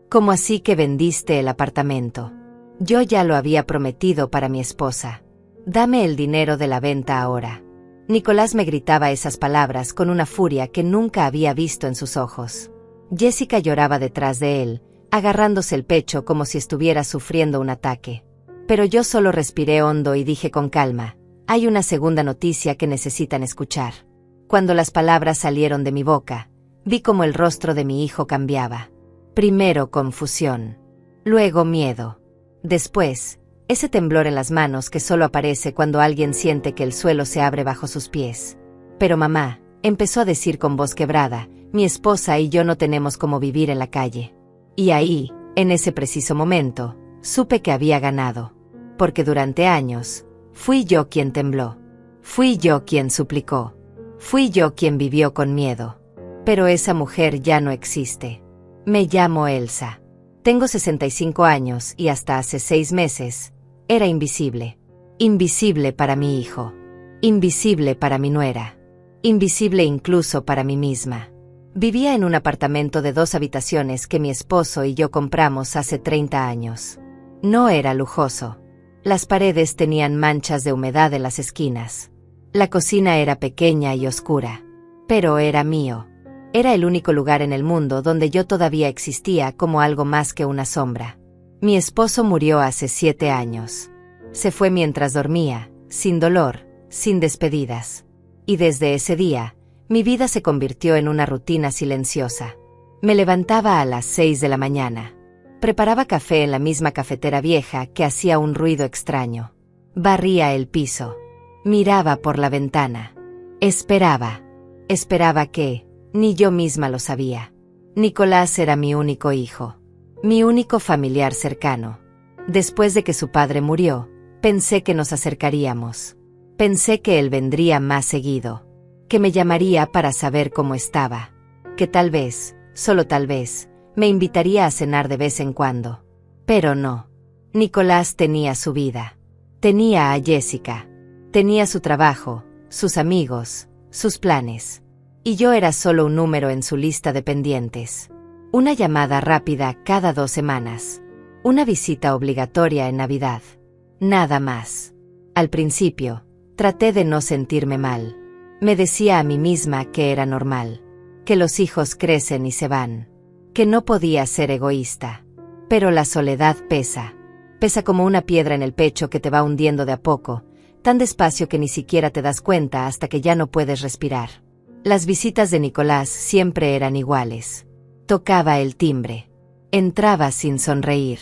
¿Cómo así que vendiste el apartamento? Yo ya lo había prometido para mi esposa. Dame el dinero de la venta ahora. Nicolás me gritaba esas palabras con una furia que nunca había visto en sus ojos. Jessica lloraba detrás de él, agarrándose el pecho como si estuviera sufriendo un ataque. Pero yo solo respiré hondo y dije con calma: hay una segunda noticia que necesitan escuchar. Cuando las palabras salieron de mi boca, vi cómo el rostro de mi hijo cambiaba. Primero confusión, luego miedo. Después, ese temblor en las manos que solo aparece cuando alguien siente que el suelo se abre bajo sus pies. Pero mamá, empezó a decir con voz quebrada, mi esposa y yo no tenemos cómo vivir en la calle. Y ahí, en ese preciso momento, supe que había ganado. Porque durante años, fui yo quien tembló. Fui yo quien suplicó. Fui yo quien vivió con miedo. Pero esa mujer ya no existe. Me llamo Elsa. Tengo 65 años y hasta hace 6 meses, era invisible. Invisible para mi hijo. Invisible para mi nuera. Invisible incluso para mí misma. Vivía en un apartamento de 2 habitaciones que mi esposo y yo compramos hace 30 años. No era lujoso. Las paredes tenían manchas de humedad en las esquinas. La cocina era pequeña y oscura. Pero era mío. Era el único lugar en el mundo donde yo todavía existía como algo más que una sombra. Mi esposo murió hace 7 años. Se fue mientras dormía, sin dolor, sin despedidas. Y desde ese día, mi vida se convirtió en una rutina silenciosa. Me levantaba a las 6 de la mañana. Preparaba café en la misma cafetera vieja que hacía un ruido extraño. Barría el piso. Miraba por la ventana. Esperaba. Esperaba que, ni yo misma lo sabía. Nicolás era mi único hijo. Mi único familiar cercano. Después de que su padre murió, pensé que nos acercaríamos. Pensé que él vendría más seguido. Que me llamaría para saber cómo estaba. Que tal vez, solo tal vez, me invitaría a cenar de vez en cuando. Pero no. Nicolás tenía su vida. Tenía a Jessica. Tenía su trabajo, sus amigos, sus planes. Y yo era solo un número en su lista de pendientes. Una llamada rápida cada 2 semanas. Una visita obligatoria en Navidad. Nada más. Al principio, traté de no sentirme mal. Me decía a mí misma que era normal. Que los hijos crecen y se van. Que no podía ser egoísta. Pero la soledad pesa. Pesa como una piedra en el pecho que te va hundiendo de a poco, tan despacio que ni siquiera te das cuenta hasta que ya no puedes respirar. Las visitas de Nicolás siempre eran iguales. Tocaba el timbre. Entraba sin sonreír.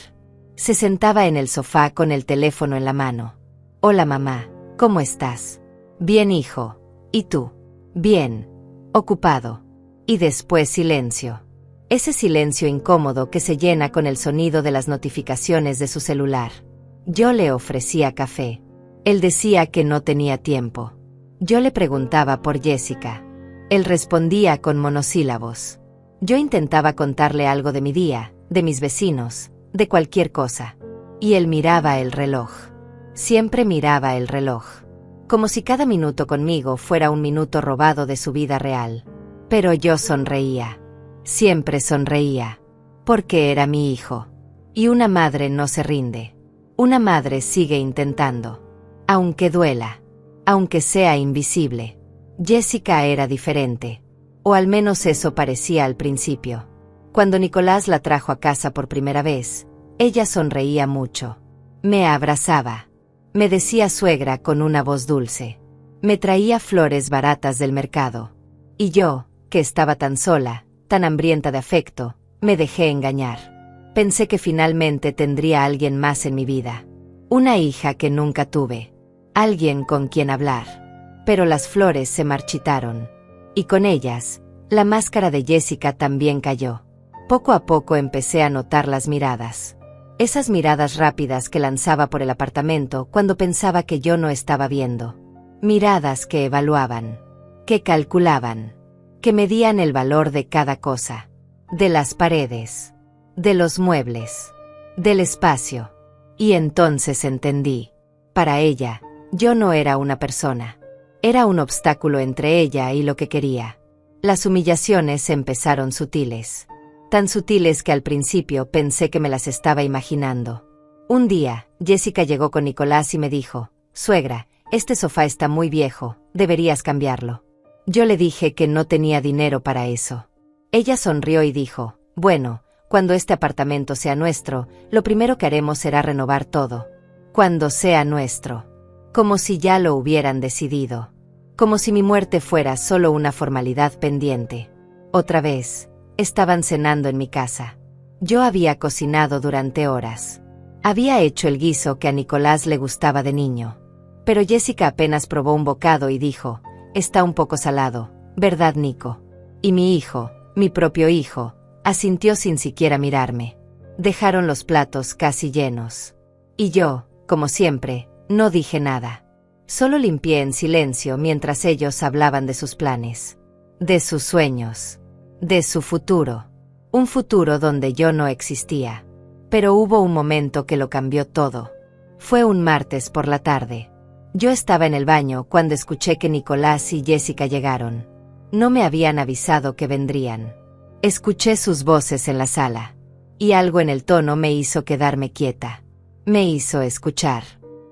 Se sentaba en el sofá con el teléfono en la mano. Hola mamá, ¿cómo estás? Bien hijo. ¿Y tú? Bien. Ocupado. Y después silencio. Ese silencio incómodo que se llena con el sonido de las notificaciones de su celular. Yo le ofrecía café. Él decía que no tenía tiempo. Yo le preguntaba por Jessica. Él respondía con monosílabos. Yo intentaba contarle algo de mi día, de mis vecinos, de cualquier cosa. Y él miraba el reloj. Siempre miraba el reloj. Como si cada minuto conmigo fuera un minuto robado de su vida real. Pero yo sonreía. Siempre sonreía. Porque era mi hijo. Y una madre no se rinde. Una madre sigue intentando. Aunque duela. Aunque sea invisible. Jessica era diferente. O al menos eso parecía al principio. Cuando Nicolás la trajo a casa por primera vez, ella sonreía mucho. Me abrazaba. Me decía suegra con una voz dulce. Me traía flores baratas del mercado. Y yo, que estaba tan sola, tan hambrienta de afecto, me dejé engañar. Pensé que finalmente tendría a alguien más en mi vida. Una hija que nunca tuve. Alguien con quien hablar. Pero las flores se marchitaron. Y con ellas, la máscara de Jessica también cayó. Poco a poco empecé a notar las miradas. Esas miradas rápidas que lanzaba por el apartamento cuando pensaba que yo no estaba viendo. Miradas que evaluaban. Que calculaban. Que medían el valor de cada cosa. De las paredes. De los muebles. Del espacio. Y entonces entendí. Para ella, yo no era una persona. Era un obstáculo entre ella y lo que quería. Las humillaciones empezaron sutiles. tan sutiles que al principio pensé que me las estaba imaginando. Un día, Jessica llegó con Nicolás y me dijo: «Suegra, este sofá está muy viejo, deberías cambiarlo». Yo le dije que no tenía dinero para eso. Ella sonrió y dijo: «Bueno, cuando este apartamento sea nuestro, lo primero que haremos será renovar todo». Cuando sea nuestro. Como si ya lo hubieran decidido. Como si mi muerte fuera solo una formalidad pendiente. Otra vez, estaban cenando en mi casa. Yo había cocinado durante horas. Había hecho el guiso que a Nicolás le gustaba de niño. Pero Jessica apenas probó un bocado y dijo: «Está un poco salado, ¿verdad, Nico?». Y mi hijo, mi propio hijo, asintió sin siquiera mirarme. Dejaron los platos casi llenos. Y yo, como siempre, no dije nada. Solo limpié en silencio mientras ellos hablaban de sus planes. De sus sueños. De su futuro. Un futuro donde yo no existía. Pero hubo un momento que lo cambió todo. Fue un martes por la tarde. Yo estaba en el baño cuando escuché que Nicolás y Jessica llegaron. No me habían avisado que vendrían. Escuché sus voces en la sala. Y algo en el tono me hizo quedarme quieta. Me hizo escuchar.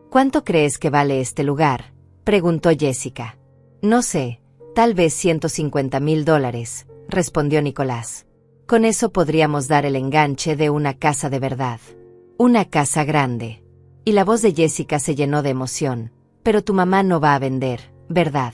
«¿Cuánto crees que vale este lugar?», preguntó Jessica. «No sé, tal vez $150,000, respondió Nicolás. «Con eso podríamos dar el enganche de una casa de verdad. Una casa grande». Y la voz de Jessica se llenó de emoción. «Pero tu mamá no va a vender, ¿verdad?».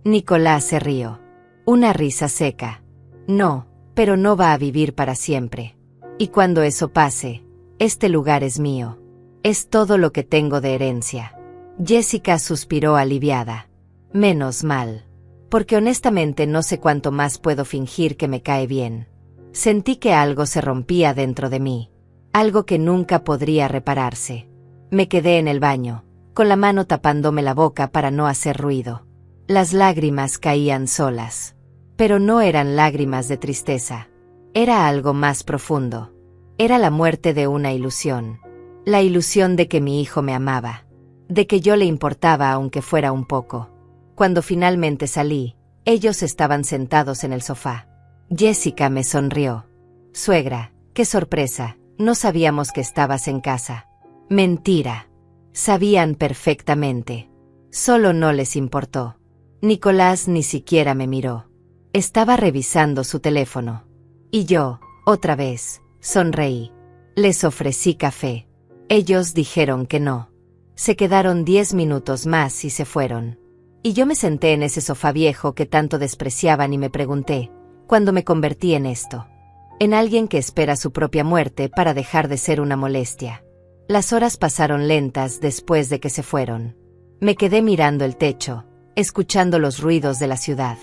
Nicolás se rió. Una risa seca. «No, pero no va a vivir para siempre. Y cuando eso pase, este lugar es mío. Es todo lo que tengo de herencia». Jessica suspiró aliviada. «Menos mal. Porque honestamente no sé cuánto más puedo fingir que me cae bien». Sentí que algo se rompía dentro de mí. Algo que nunca podría repararse. Me quedé en el baño, con la mano tapándome la boca para no hacer ruido. Las lágrimas caían solas. Pero no eran lágrimas de tristeza. Era algo más profundo. Era la muerte de una ilusión. La ilusión de que mi hijo me amaba. De que yo le importaba aunque fuera un poco. Cuando finalmente salí, ellos estaban sentados en el sofá. Jessica me sonrió. «Suegra, qué sorpresa, no sabíamos que estabas en casa». Mentira. Sabían perfectamente. Solo no les importó. Nicolás ni siquiera me miró. Estaba revisando su teléfono. Y yo, otra vez, sonreí. Les ofrecí café. Ellos dijeron que no. Se quedaron 10 minutos más y se fueron. Y yo me senté en ese sofá viejo que tanto despreciaban y me pregunté: ¿cuándo me convertí en esto? En alguien que espera su propia muerte para dejar de ser una molestia. Las horas pasaron lentas después de que se fueron. Me quedé mirando el techo, escuchando los ruidos de la ciudad.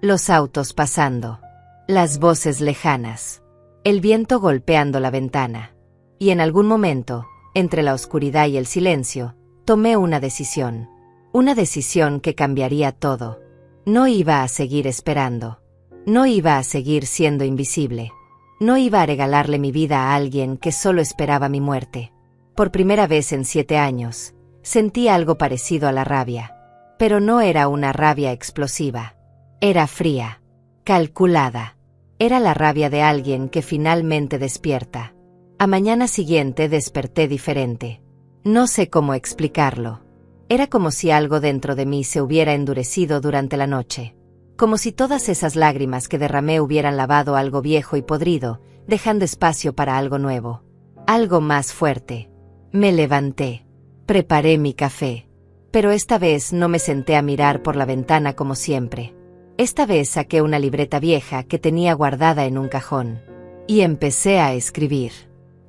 Los autos pasando. Las voces lejanas. El viento golpeando la ventana. Y en algún momento, entre la oscuridad y el silencio, tomé una decisión. Una decisión que cambiaría todo. No iba a seguir esperando. No iba a seguir siendo invisible. No iba a regalarle mi vida a alguien que solo esperaba mi muerte. Por primera vez en 7 años, sentí algo parecido a la rabia. Pero no era una rabia explosiva. Era fría. Calculada. Era la rabia de alguien que finalmente despierta. A mañana siguiente desperté diferente. No sé cómo explicarlo. Era como si algo dentro de mí se hubiera endurecido durante la noche. Como si todas esas lágrimas que derramé hubieran lavado algo viejo y podrido, dejando espacio para algo nuevo. Algo más fuerte. Me levanté. Preparé mi café. Pero esta vez no me senté a mirar por la ventana como siempre. Esta vez saqué una libreta vieja que tenía guardada en un cajón. Y empecé a escribir.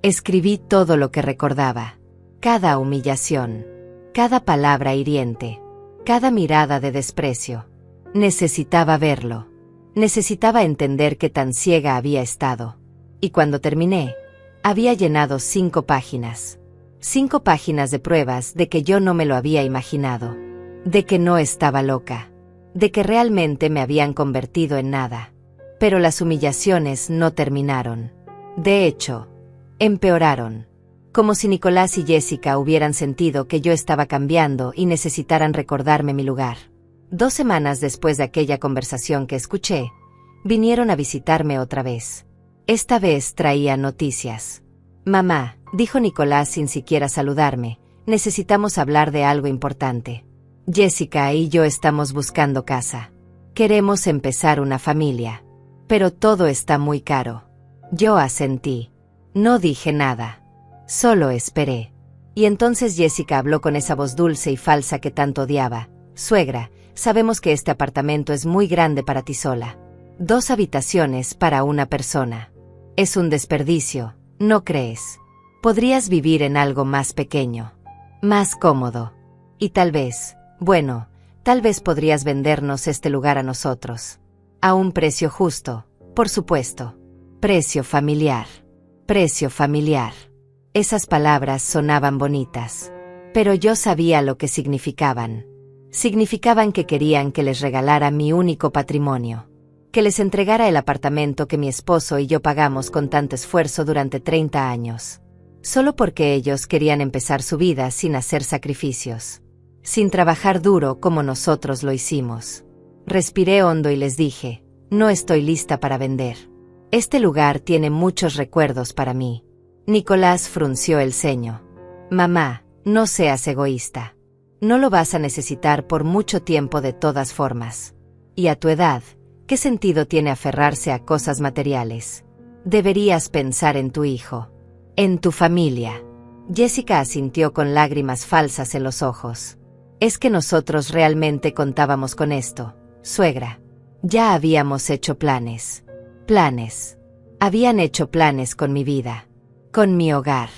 Escribí todo lo que recordaba. Cada humillación. Cada palabra hiriente. Cada mirada de desprecio. Necesitaba verlo. Necesitaba entender qué tan ciega había estado. Y cuando terminé, había llenado 5 páginas. 5 páginas de pruebas de que yo no me lo había imaginado. De que no estaba loca. De que realmente me habían convertido en nada. Pero las humillaciones no terminaron. De hecho, empeoraron. Como si Nicolás y Jessica hubieran sentido que yo estaba cambiando y necesitaran recordarme mi lugar. 2 semanas después de aquella conversación que escuché, vinieron a visitarme otra vez. Esta vez traía noticias. Mamá, dijo Nicolás sin siquiera saludarme, necesitamos hablar de algo importante. Jessica y yo estamos buscando casa. Queremos empezar una familia. Pero todo está muy caro. Yo asentí. No dije nada. Solo esperé. Y entonces Jessica habló con esa voz dulce y falsa que tanto odiaba. Suegra, sabemos que este apartamento es muy grande para ti sola. 2 habitaciones para una persona. Es un desperdicio, ¿no crees? Podrías vivir en algo más pequeño. Más cómodo. Y tal vez, bueno, tal vez podrías vendernos este lugar a nosotros. A un precio justo, por supuesto. Precio familiar. Precio familiar. Esas palabras sonaban bonitas. Pero yo sabía lo que significaban. Significaban que querían que les regalara mi único patrimonio. Que les entregara el apartamento que mi esposo y yo pagamos con tanto esfuerzo durante 30 años. Solo porque ellos querían empezar su vida sin hacer sacrificios. Sin trabajar duro como nosotros lo hicimos. Respiré hondo y les dije, no estoy lista para vender. Este lugar tiene muchos recuerdos para mí. Nicolás frunció el ceño. Mamá, no seas egoísta. No lo vas a necesitar por mucho tiempo de todas formas. Y a tu edad, ¿qué sentido tiene aferrarse a cosas materiales? Deberías pensar en tu hijo. En tu familia. Jessica asintió con lágrimas falsas en los ojos. Es que nosotros realmente contábamos con esto, suegra. Ya habíamos hecho planes. Planes. Habían hecho planes con mi vida. Con mi hogar.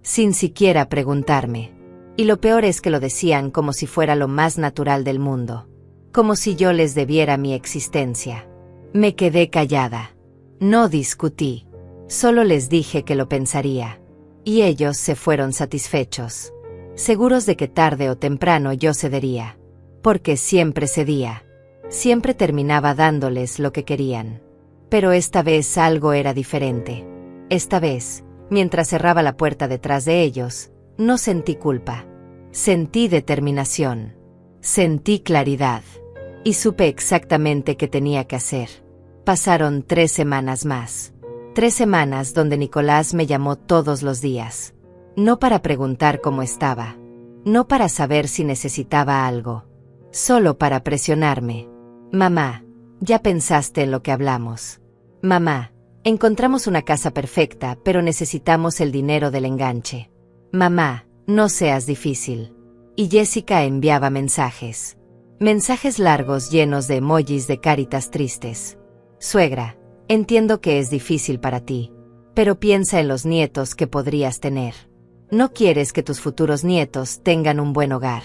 Sin siquiera preguntarme. Y lo peor es que lo decían como si fuera lo más natural del mundo. Como si yo les debiera mi existencia. Me quedé callada. No discutí. Solo les dije que lo pensaría. Y ellos se fueron satisfechos. Seguros de que tarde o temprano yo cedería. Porque siempre cedía. Siempre terminaba dándoles lo que querían. Pero esta vez algo era diferente. Esta vez, mientras cerraba la puerta detrás de ellos, no sentí culpa. Sentí determinación. Sentí claridad. Y supe exactamente qué tenía que hacer. Pasaron 3 semanas más. 3 semanas donde Nicolás me llamó todos los días. No para preguntar cómo estaba. No para saber si necesitaba algo. Solo para presionarme. Mamá, ya pensaste en lo que hablamos. Mamá, encontramos una casa perfecta, pero necesitamos el dinero del enganche. Mamá, no seas difícil. Y Jessica enviaba mensajes. Mensajes largos llenos de emojis de caritas tristes. Suegra, entiendo que es difícil para ti. Pero piensa en los nietos que podrías tener. No quieres que tus futuros nietos tengan un buen hogar.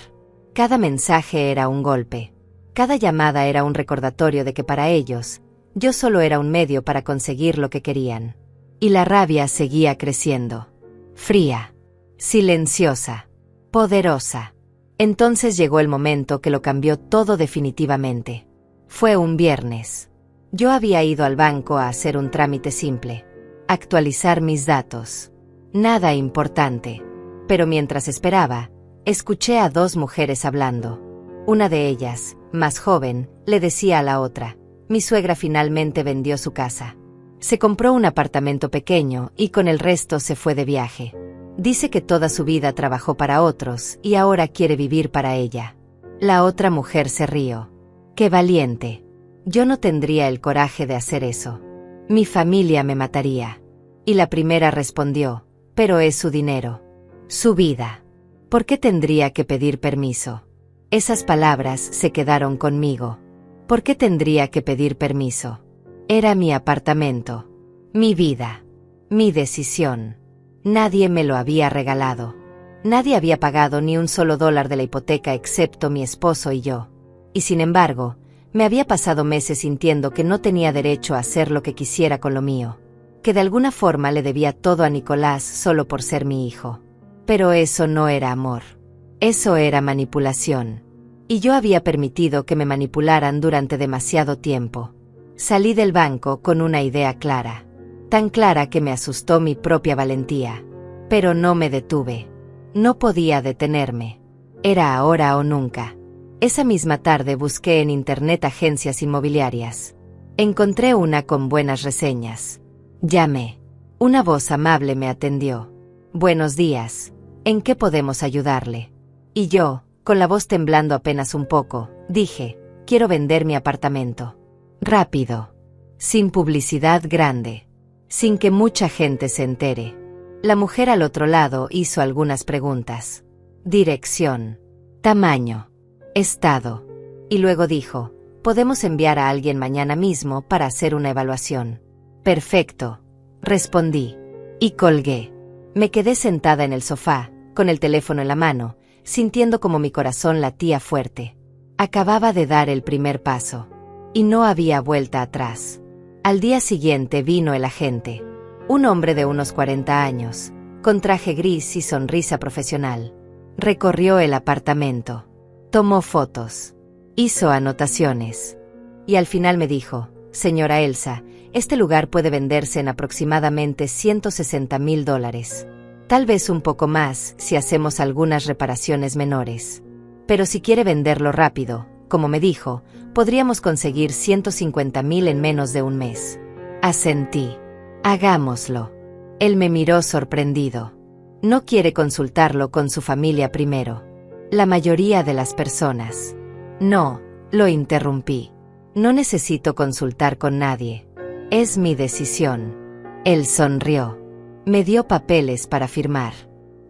Cada mensaje era un golpe. Cada llamada era un recordatorio de que para ellos, yo solo era un medio para conseguir lo que querían. Y la rabia seguía creciendo. Fría. Silenciosa. Poderosa. Entonces llegó el momento que lo cambió todo definitivamente. Fue un viernes. Yo había ido al banco a hacer un trámite simple. Actualizar mis datos. Nada importante. Pero mientras esperaba, escuché a 2 mujeres hablando. Una de ellas, más joven, le decía a la otra, mi suegra finalmente vendió su casa. Se compró un apartamento pequeño y con el resto se fue de viaje. Dice que toda su vida trabajó para otros y ahora quiere vivir para ella. La otra mujer se rió. ¡Qué valiente! Yo no tendría el coraje de hacer eso. Mi familia me mataría. Y la primera respondió, pero es su dinero. Su vida. ¿Por qué tendría que pedir permiso? Esas palabras se quedaron conmigo. ¿Por qué tendría que pedir permiso? Era mi apartamento. Mi vida. Mi decisión. Nadie me lo había regalado. Nadie había pagado ni un solo dólar de la hipoteca excepto mi esposo y yo. Y sin embargo, me había pasado meses sintiendo que no tenía derecho a hacer lo que quisiera con lo mío. Que de alguna forma le debía todo a Nicolás solo por ser mi hijo. Pero eso no era amor. Eso era manipulación. Y yo había permitido que me manipularan durante demasiado tiempo. Salí del banco con una idea clara. Tan clara que me asustó mi propia valentía. Pero no me detuve. No podía detenerme. Era ahora o nunca. Esa misma tarde busqué en internet agencias inmobiliarias. Encontré una con buenas reseñas. Llamé. Una voz amable me atendió. Buenos días. ¿En qué podemos ayudarle? Y yo, con la voz temblando apenas un poco, dije, quiero vender mi apartamento. Rápido. Sin publicidad grande. Sin que mucha gente se entere. La mujer al otro lado hizo algunas preguntas. Dirección. Tamaño. Estado. Y luego dijo, podemos enviar a alguien mañana mismo para hacer una evaluación. Perfecto. Respondí. Y colgué. Me quedé sentada en el sofá, con el teléfono en la mano, sintiendo como mi corazón latía fuerte. Acababa de dar el primer paso. Y no había vuelta atrás. Al día siguiente vino el agente. Un hombre de unos 40 años, con traje gris y sonrisa profesional. Recorrió el apartamento. Tomó fotos. Hizo anotaciones. Y al final me dijo, señora Elsa, este lugar puede venderse en aproximadamente $160,000. Tal vez un poco más si hacemos algunas reparaciones menores. Pero si quiere venderlo rápido, como me dijo, podríamos conseguir $150,000 en menos de un mes. Asentí. Hagámoslo. Él me miró sorprendido. No quiere consultarlo con su familia primero. La mayoría de las personas. No, lo interrumpí. No necesito consultar con nadie. Es mi decisión. Él sonrió. Me dio papeles para firmar.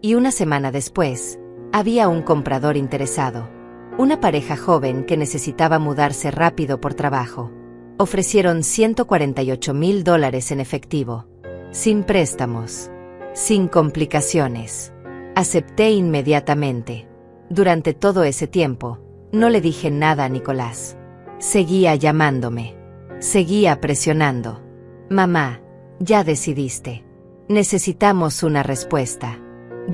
Y una semana después, había un comprador interesado. Una pareja joven que necesitaba mudarse rápido por trabajo. Ofrecieron $148,000 en efectivo. Sin préstamos. Sin complicaciones. Acepté inmediatamente. Durante todo ese tiempo, no le dije nada a Nicolás. Seguía llamándome. Seguía presionando. Mamá, ya decidiste. Necesitamos una respuesta.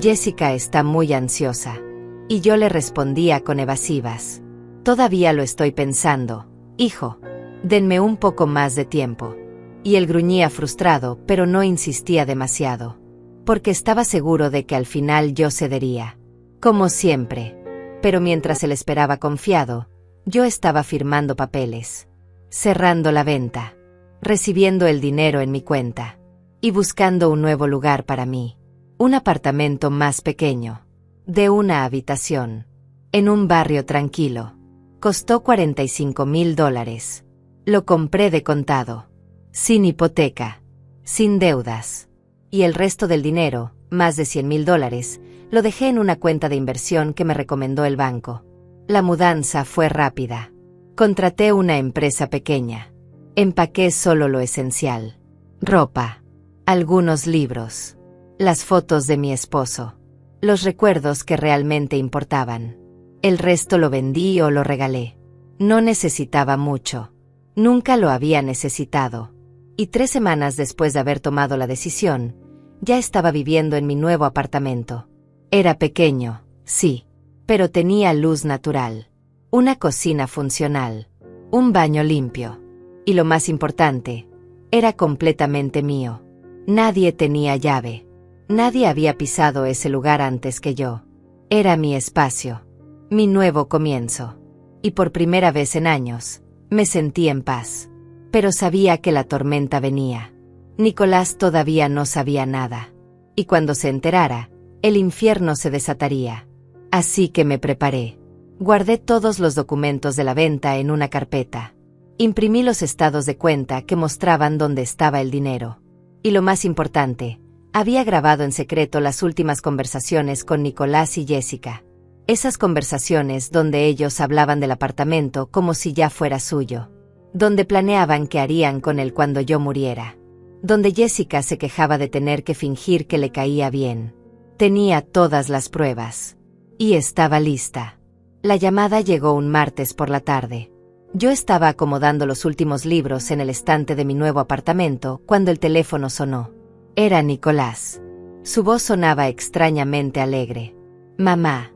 Jessica está muy ansiosa. Y yo le respondía con evasivas. Todavía lo estoy pensando, hijo. Denme un poco más de tiempo. Y él gruñía frustrado, pero no insistía demasiado. Porque estaba seguro de que al final yo cedería. Como siempre. Pero mientras él esperaba confiado, yo estaba firmando papeles. Cerrando la venta. Recibiendo el dinero en mi cuenta. Y buscando un nuevo lugar para mí. Un apartamento más pequeño. De una habitación. En un barrio tranquilo. Costó $45,000. Lo compré de contado. Sin hipoteca. Sin deudas. Y el resto del dinero, más de $100,000, lo dejé en una cuenta de inversión que me recomendó el banco. La mudanza fue rápida. Contraté una empresa pequeña. Empaqué solo lo esencial. Ropa. Algunos libros. Las fotos de mi esposo. Los recuerdos que realmente importaban. El resto lo vendí o lo regalé. No necesitaba mucho. Nunca lo había necesitado. Y 3 semanas después de haber tomado la decisión, ya estaba viviendo en mi nuevo apartamento. Era pequeño, sí, pero tenía luz natural. Una cocina funcional. Un baño limpio. Y lo más importante, era completamente mío. Nadie tenía llave. Nadie había pisado ese lugar antes que yo. Era mi espacio. Mi nuevo comienzo. Y por primera vez en años, me sentí en paz. Pero sabía que la tormenta venía. Nicolás todavía no sabía nada. Y cuando se enterara, el infierno se desataría. Así que me preparé. Guardé todos los documentos de la venta en una carpeta. Imprimí los estados de cuenta que mostraban dónde estaba el dinero. Y lo más importante, había grabado en secreto las últimas conversaciones con Nicolás y Jessica. Esas conversaciones donde ellos hablaban del apartamento como si ya fuera suyo. Donde planeaban qué harían con él cuando yo muriera. Donde Jessica se quejaba de tener que fingir que le caía bien. Tenía todas las pruebas. Y estaba lista. La llamada llegó un martes por la tarde. Yo estaba acomodando los últimos libros en el estante de mi nuevo apartamento cuando el teléfono sonó. Era Nicolás. Su voz sonaba extrañamente alegre. Mamá.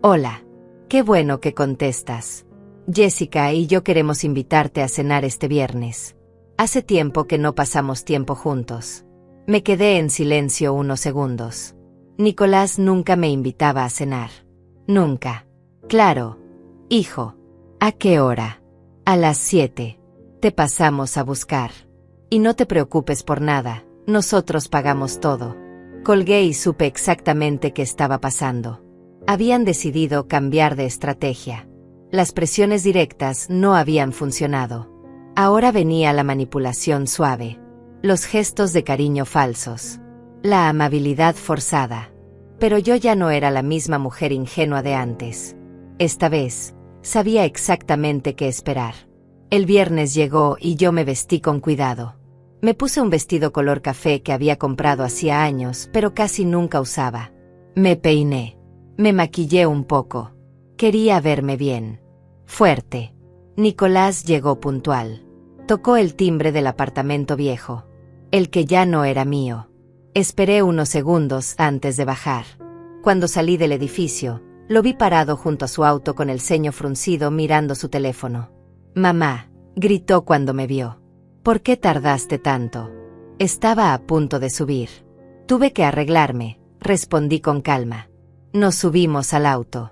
Hola. Qué bueno que contestas. Jessica y yo queremos invitarte a cenar este viernes. Hace tiempo que no pasamos tiempo juntos. Me quedé en silencio unos segundos. Nicolás nunca me invitaba a cenar. Nunca. Claro. Hijo. ¿A qué hora? A las 7. Te pasamos a buscar. Y no te preocupes por nada, nosotros pagamos todo. Colgué y supe exactamente qué estaba pasando. Habían decidido cambiar de estrategia. Las presiones directas no habían funcionado. Ahora venía la manipulación suave, los gestos de cariño falsos, la amabilidad forzada. Pero yo ya no era la misma mujer ingenua de antes. Esta vez, sabía exactamente qué esperar. El viernes llegó y yo me vestí con cuidado. Me puse un vestido color café que había comprado hacía años, pero casi nunca usaba. Me peiné. Me maquillé un poco. Quería verme bien. Fuerte. Nicolás llegó puntual. Tocó el timbre del apartamento viejo. El que ya no era mío. Esperé unos segundos antes de bajar. Cuando salí del edificio, lo vi parado junto a su auto con el ceño fruncido mirando su teléfono. «Mamá», gritó cuando me vio. «¿Por qué tardaste tanto?» Estaba a punto de subir. «Tuve que arreglarme», respondí con calma. Nos subimos al auto.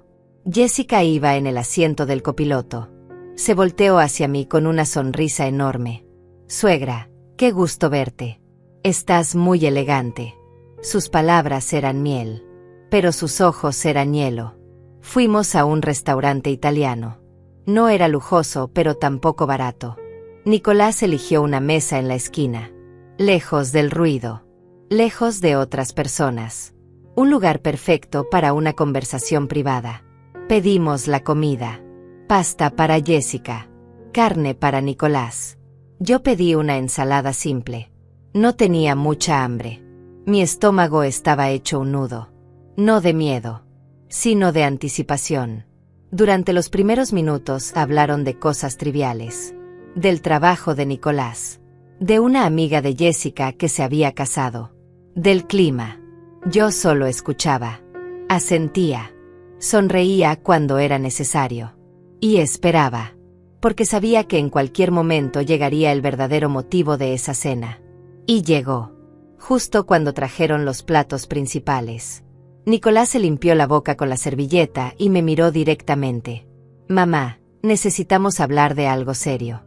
Jessica iba en el asiento del copiloto. Se volteó hacia mí con una sonrisa enorme. «Suegra, qué gusto verte. Estás muy elegante». Sus palabras eran miel, pero sus ojos eran hielo. Fuimos a un restaurante italiano. No era lujoso, pero tampoco barato. Nicolás eligió una mesa en la esquina, lejos del ruido, lejos de otras personas. Un lugar perfecto para una conversación privada. Pedimos la comida. Pasta para Jessica, carne para Nicolás. Yo pedí una ensalada simple. No tenía mucha hambre. Mi estómago estaba hecho un nudo. No de miedo, sino de anticipación. Durante los primeros minutos hablaron de cosas triviales. Del trabajo de Nicolás. De una amiga de Jessica que se había casado. Del clima. Yo solo escuchaba. Asentía. Sonreía cuando era necesario. Y esperaba. Porque sabía que en cualquier momento llegaría el verdadero motivo de esa cena. Y llegó. Justo cuando trajeron los platos principales. Nicolás se limpió la boca con la servilleta y me miró directamente. «Mamá, necesitamos hablar de algo serio.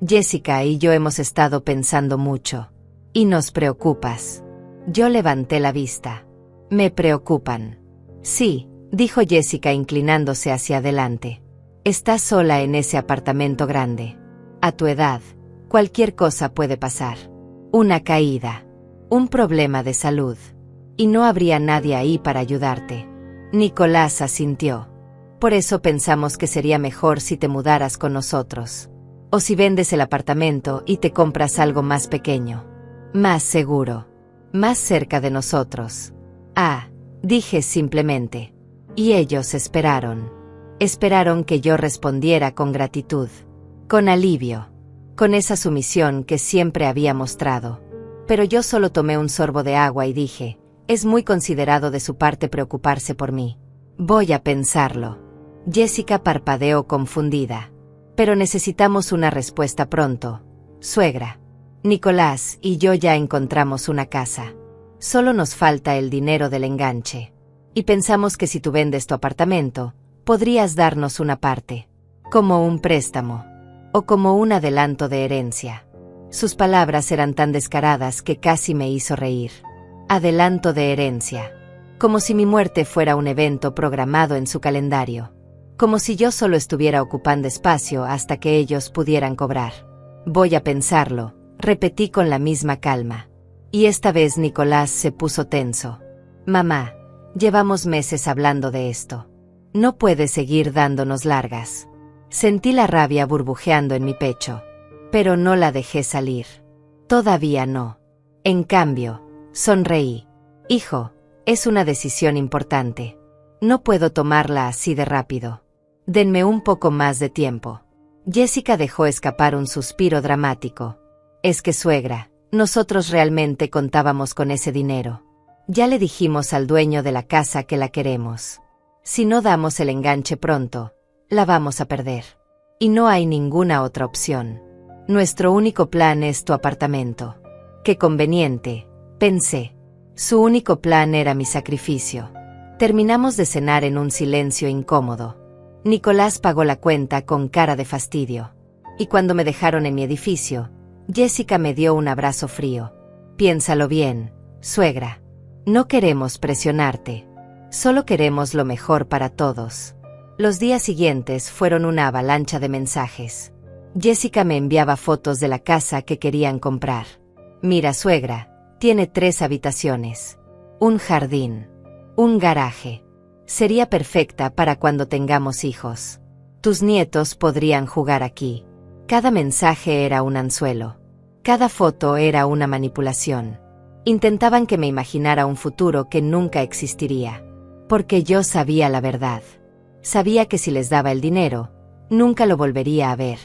Jessica y yo hemos estado pensando mucho. Y nos preocupas». Yo levanté la vista. «¿Me preocupan?» «Sí», dijo Jessica inclinándose hacia adelante. «Estás sola en ese apartamento grande. A tu edad, cualquier cosa puede pasar. Una caída. Un problema de salud. Y no habría nadie ahí para ayudarte». Nicolás asintió. «Por eso pensamos que sería mejor si te mudaras con nosotros. O si vendes el apartamento y te compras algo más pequeño. Más seguro. Más cerca de nosotros». «Ah», dije simplemente. Y ellos esperaron. Esperaron que yo respondiera con gratitud. Con alivio. Con esa sumisión que siempre había mostrado. Pero yo solo tomé un sorbo de agua y dije, «Es muy considerado de su parte preocuparse por mí. Voy a pensarlo». Jessica parpadeó confundida. «Pero necesitamos una respuesta pronto, suegra. Nicolás y yo ya encontramos una casa. Solo nos falta el dinero del enganche. Y pensamos que si tú vendes tu apartamento, podrías darnos una parte. Como un préstamo. O como un adelanto de herencia». Sus palabras eran tan descaradas que casi me hizo reír. Adelanto de herencia. Como si mi muerte fuera un evento programado en su calendario. Como si yo solo estuviera ocupando espacio hasta que ellos pudieran cobrar. «Voy a pensarlo», repetí con la misma calma. Y esta vez Nicolás se puso tenso. «Mamá, llevamos meses hablando de esto. No puedes seguir dándonos largas». Sentí la rabia burbujeando en mi pecho. Pero no la dejé salir. Todavía no. En cambio, sonreí. «Hijo, es una decisión importante. No puedo tomarla así de rápido. Denme un poco más de tiempo». Jessica dejó escapar un suspiro dramático. «Es que suegra, nosotros realmente contábamos con ese dinero. Ya le dijimos al dueño de la casa que la queremos. Si no damos el enganche pronto, la vamos a perder. Y no hay ninguna otra opción. Nuestro único plan es tu apartamento». «Qué conveniente», pensé. Su único plan era mi sacrificio. Terminamos de cenar en un silencio incómodo. Nicolás pagó la cuenta con cara de fastidio. Y cuando me dejaron en mi edificio, Jessica me dio un abrazo frío. Piénsalo bien, suegra. No queremos presionarte. Solo queremos lo mejor para todos. Los días siguientes fueron una avalancha de mensajes. Jessica me enviaba fotos de la casa que querían comprar. Mira, suegra, tiene 3 habitaciones, un jardín, un garaje. Sería perfecta para cuando tengamos hijos. Tus nietos podrían jugar aquí. Cada mensaje era un anzuelo. Cada foto era una manipulación. Intentaban que me imaginara un futuro que nunca existiría. Porque yo sabía la verdad. Sabía que si les daba el dinero, nunca lo volvería a ver.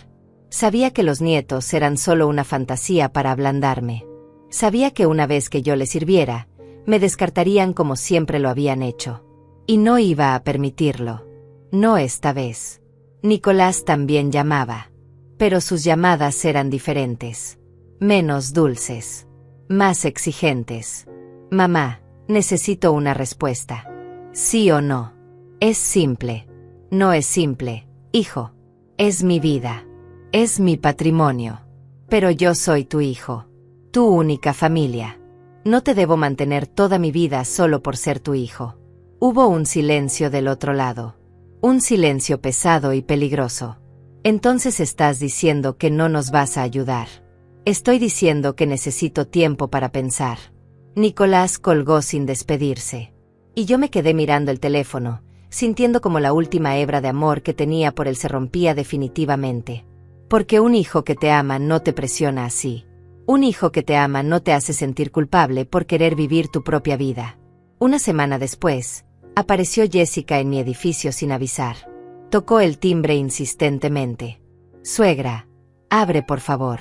Sabía que los nietos eran solo una fantasía para ablandarme. Sabía que una vez que yo les sirviera, me descartarían como siempre lo habían hecho. Y no iba a permitirlo. No esta vez. Nicolás también llamaba. Pero sus llamadas eran diferentes. Menos dulces. Más exigentes. Mamá, necesito una respuesta. ¿Sí o no? Es simple. No es simple, hijo. Es mi vida. Es mi patrimonio. Pero yo soy tu hijo. Tu única familia. No te debo mantener toda mi vida solo por ser tu hijo. Hubo un silencio del otro lado. Un silencio pesado y peligroso. Entonces estás diciendo que no nos vas a ayudar. Estoy diciendo que necesito tiempo para pensar. Nicolás colgó sin despedirse. Y yo me quedé mirando el teléfono, sintiendo como la última hebra de amor que tenía por él se rompía definitivamente. Porque un hijo que te ama no te presiona así. Un hijo que te ama no te hace sentir culpable por querer vivir tu propia vida. Una semana después, apareció Jessica en mi edificio sin avisar. Tocó el timbre insistentemente. Suegra, abre por favor.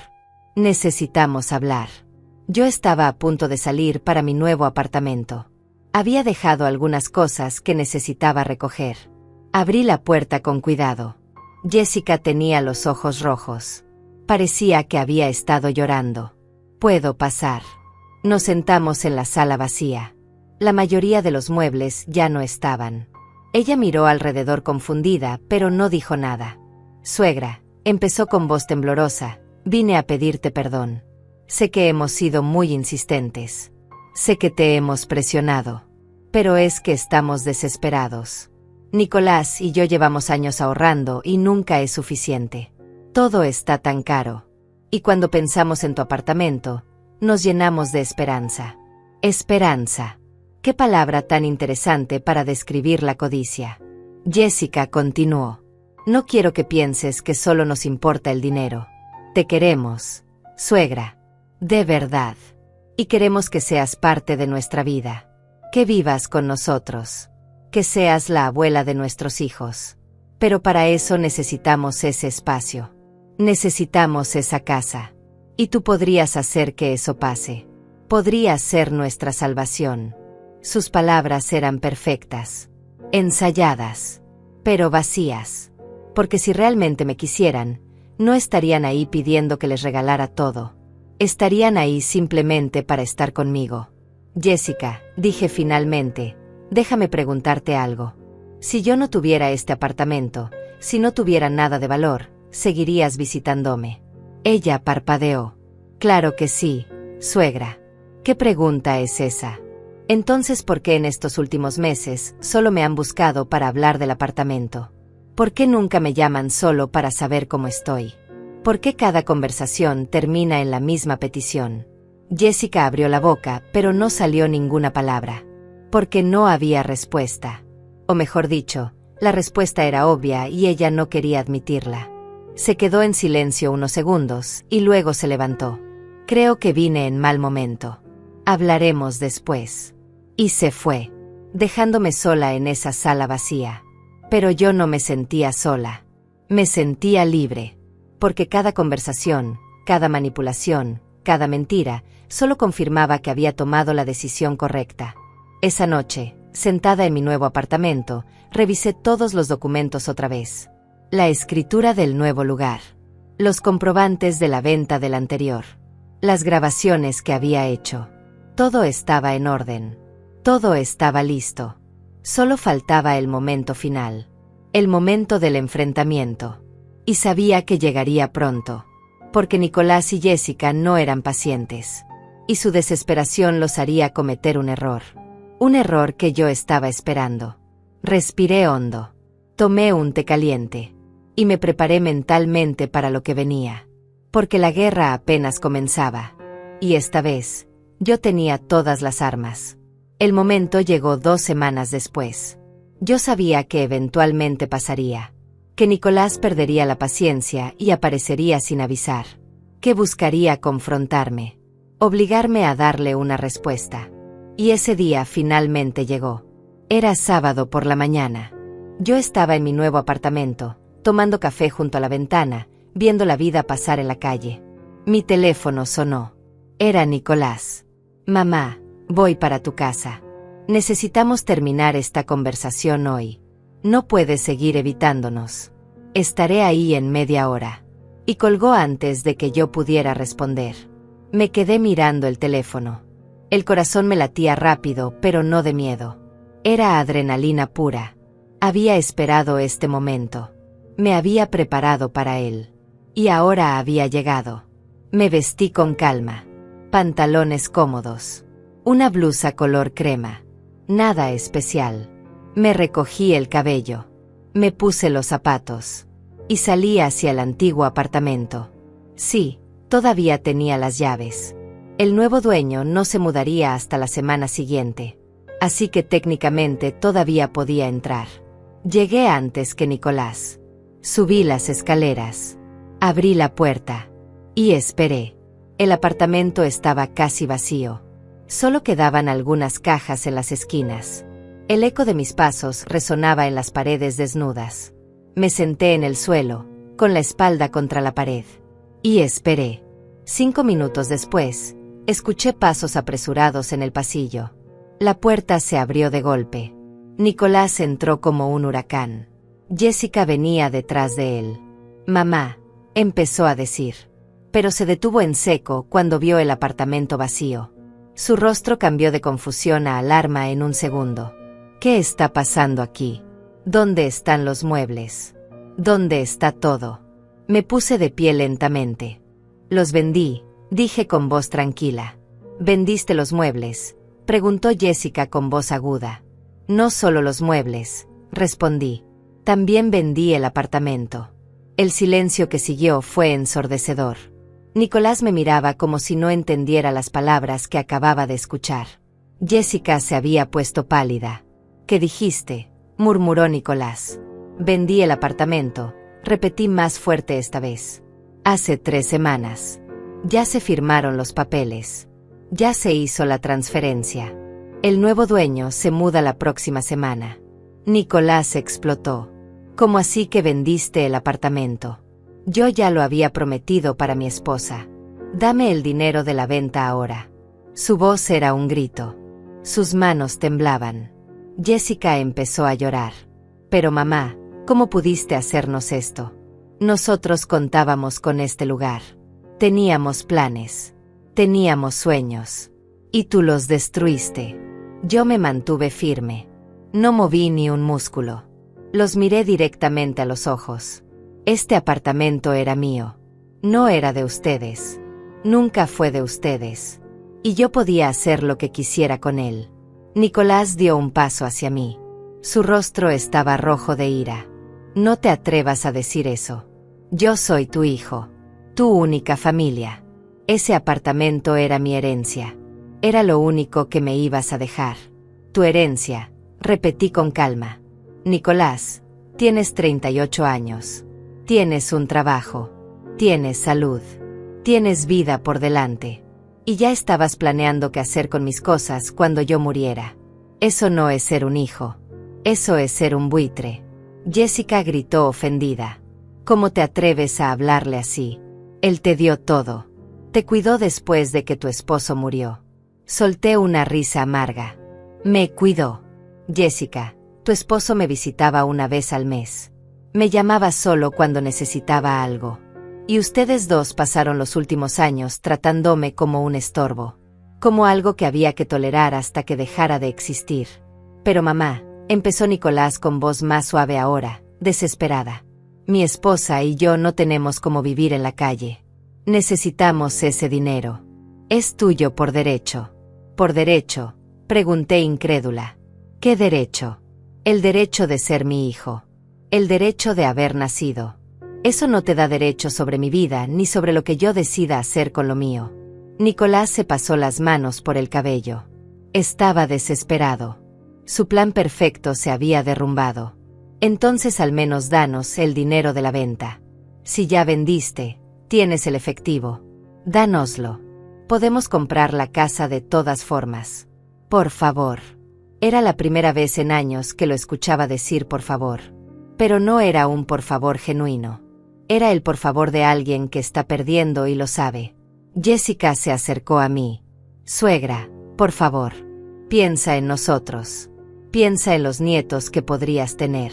Necesitamos hablar. Yo estaba a punto de salir para mi nuevo apartamento. Había dejado algunas cosas que necesitaba recoger. Abrí la puerta con cuidado. Jessica tenía los ojos rojos. Parecía que había estado llorando. ¿Puedo pasar? Nos sentamos en la sala vacía. La mayoría de los muebles ya no estaban. Ella miró alrededor confundida, pero no dijo nada. Suegra, empezó con voz temblorosa, vine a pedirte perdón. Sé que hemos sido muy insistentes. Sé que te hemos presionado. Pero es que estamos desesperados. Nicolás y yo llevamos años ahorrando y nunca es suficiente. Todo está tan caro. Y cuando pensamos en tu apartamento, nos llenamos de esperanza. Esperanza. Qué palabra tan interesante para describir la codicia. Jessica continuó. No quiero que pienses que solo nos importa el dinero. Te queremos, suegra. De verdad. Y queremos que seas parte de nuestra vida. Que vivas con nosotros. Que seas la abuela de nuestros hijos. Pero para eso necesitamos ese espacio. Necesitamos esa casa. Y tú podrías hacer que eso pase. Podrías ser nuestra salvación. Sus palabras eran perfectas. Ensayadas. Pero vacías. Porque si realmente me quisieran, no estarían ahí pidiendo que les regalara todo. Estarían ahí simplemente para estar conmigo. Jessica, dije finalmente, déjame preguntarte algo. Si yo no tuviera este apartamento, si no tuviera nada de valor, ¿seguirías visitándome? Ella parpadeó. Claro que sí, suegra. ¿Qué pregunta es esa? Entonces, ¿por qué en estos últimos meses solo me han buscado para hablar del apartamento? ¿Por qué nunca me llaman solo para saber cómo estoy? ¿Por qué cada conversación termina en la misma petición? Jessica abrió la boca, pero no salió ninguna palabra. Porque no había respuesta. O mejor dicho, la respuesta era obvia y ella no quería admitirla. Se quedó en silencio unos segundos y luego se levantó. Creo que vine en mal momento. Hablaremos después. Y se fue, dejándome sola en esa sala vacía. Pero yo no me sentía sola. Me sentía libre. Porque cada conversación, cada manipulación, cada mentira, solo confirmaba que había tomado la decisión correcta. Esa noche, sentada en mi nuevo apartamento, revisé todos los documentos otra vez. La escritura del nuevo lugar. Los comprobantes de la venta del anterior. Las grabaciones que había hecho. Todo estaba en orden. Todo estaba listo. Solo faltaba el momento final. El momento del enfrentamiento. Y sabía que llegaría pronto. porque Nicolás y Jessica no eran pacientes, y su desesperación los haría cometer un error que yo estaba esperando. Respiré hondo, tomé un té caliente, y me preparé mentalmente para lo que venía, porque la guerra apenas comenzaba, y esta vez, yo tenía todas las armas. El momento llegó 2 semanas después. Yo sabía que eventualmente pasaría, que Nicolás perdería la paciencia y aparecería sin avisar, que buscaría confrontarme, obligarme a darle una respuesta. Y ese día finalmente llegó. Era sábado por la mañana. Yo estaba en mi nuevo apartamento, tomando café junto a la ventana, viendo la vida pasar en la calle. Mi teléfono sonó. Era Nicolás. Mamá, voy para tu casa. Necesitamos terminar esta conversación hoy. No puedes seguir evitándonos. Estaré ahí en media hora. Y colgó antes de que yo pudiera responder. Me quedé mirando el teléfono. El corazón me latía rápido, pero no de miedo. Era adrenalina pura. Había esperado este momento. Me había preparado para él. Y ahora había llegado. Me vestí con calma. Pantalones cómodos. Una blusa color crema. Nada especial. Me recogí el cabello. Me puse los zapatos. Y salí hacia el antiguo apartamento. Sí, todavía tenía las llaves. El nuevo dueño no se mudaría hasta la semana siguiente. Así que técnicamente todavía podía entrar. Llegué antes que Nicolás. Subí las escaleras. Abrí la puerta. Y esperé. El apartamento estaba casi vacío. Solo quedaban algunas cajas en las esquinas. El eco de mis pasos resonaba en las paredes desnudas. Me senté en el suelo, con la espalda contra la pared. Y esperé. 5 minutos después, escuché pasos apresurados en el pasillo. La puerta se abrió de golpe. Nicolás entró como un huracán. Jessica venía detrás de él. Mamá, empezó a decir. Pero se detuvo en seco cuando vio el apartamento vacío. Su rostro cambió de confusión a alarma en un segundo. ¿Qué está pasando aquí? ¿Dónde están los muebles? ¿Dónde está todo? Me puse de pie lentamente. Los vendí, dije con voz tranquila. ¿Vendiste los muebles?, preguntó Jessica con voz aguda. No solo los muebles, respondí. También vendí el apartamento. El silencio que siguió fue ensordecedor. Nicolás me miraba como si no entendiera las palabras que acababa de escuchar. Jessica se había puesto pálida. ¿Qué dijiste?, murmuró Nicolás. Vendí el apartamento, repetí más fuerte esta vez. Hace 3 semanas. Ya se firmaron los papeles. Ya se hizo la transferencia. El nuevo dueño se muda la próxima semana. Nicolás explotó. ¿Cómo así que vendiste el apartamento? Yo ya lo había prometido para mi esposa. Dame el dinero de la venta ahora. Su voz era un grito. Sus manos temblaban. Jessica empezó a llorar. Pero mamá, ¿cómo pudiste hacernos esto? Nosotros contábamos con este lugar. Teníamos planes. Teníamos sueños. Y tú los destruiste. Yo me mantuve firme. No moví ni un músculo. Los miré directamente a los ojos. Este apartamento era mío. No era de ustedes. Nunca fue de ustedes. Y yo podía hacer lo que quisiera con él. Nicolás dio un paso hacia mí. Su rostro estaba rojo de ira. No te atrevas a decir eso. Yo soy tu hijo. Tu única familia. Ese apartamento era mi herencia. Era lo único que me ibas a dejar. Tu herencia, repetí con calma. Nicolás, tienes 38 años. Tienes un trabajo. Tienes salud. Tienes vida por delante. Y ya estabas planeando qué hacer con mis cosas cuando yo muriera. Eso no es ser un hijo. Eso es ser un buitre. Jessica gritó ofendida. ¿Cómo te atreves a hablarle así? Él te dio todo. Te cuidó después de que tu esposo murió. Solté una risa amarga. Me cuidó. Jessica, tu esposo me visitaba una vez al mes. Me llamaba solo cuando necesitaba algo. Y ustedes dos pasaron los últimos años tratándome como un estorbo. Como algo que había que tolerar hasta que dejara de existir. Pero mamá, empezó Nicolás con voz más suave ahora, desesperada. Mi esposa y yo no tenemos cómo vivir en la calle. Necesitamos ese dinero. Es tuyo por derecho. ¿Por derecho? Pregunté incrédula. ¿Qué derecho? El derecho de ser mi hijo. El derecho de haber nacido. Eso no te da derecho sobre mi vida ni sobre lo que yo decida hacer con lo mío. Nicolás se pasó las manos por el cabello. Estaba desesperado. Su plan perfecto se había derrumbado. Entonces al menos danos el dinero de la venta. Si ya vendiste, tienes el efectivo. Dánoslo. Podemos comprar la casa de todas formas. Por favor. Era la primera vez en años que lo escuchaba decir por favor. Pero no era un por favor genuino. Era el por favor de alguien que está perdiendo y lo sabe. Jessica se acercó a mí. Suegra, por favor. Piensa en nosotros. Piensa en los nietos que podrías tener.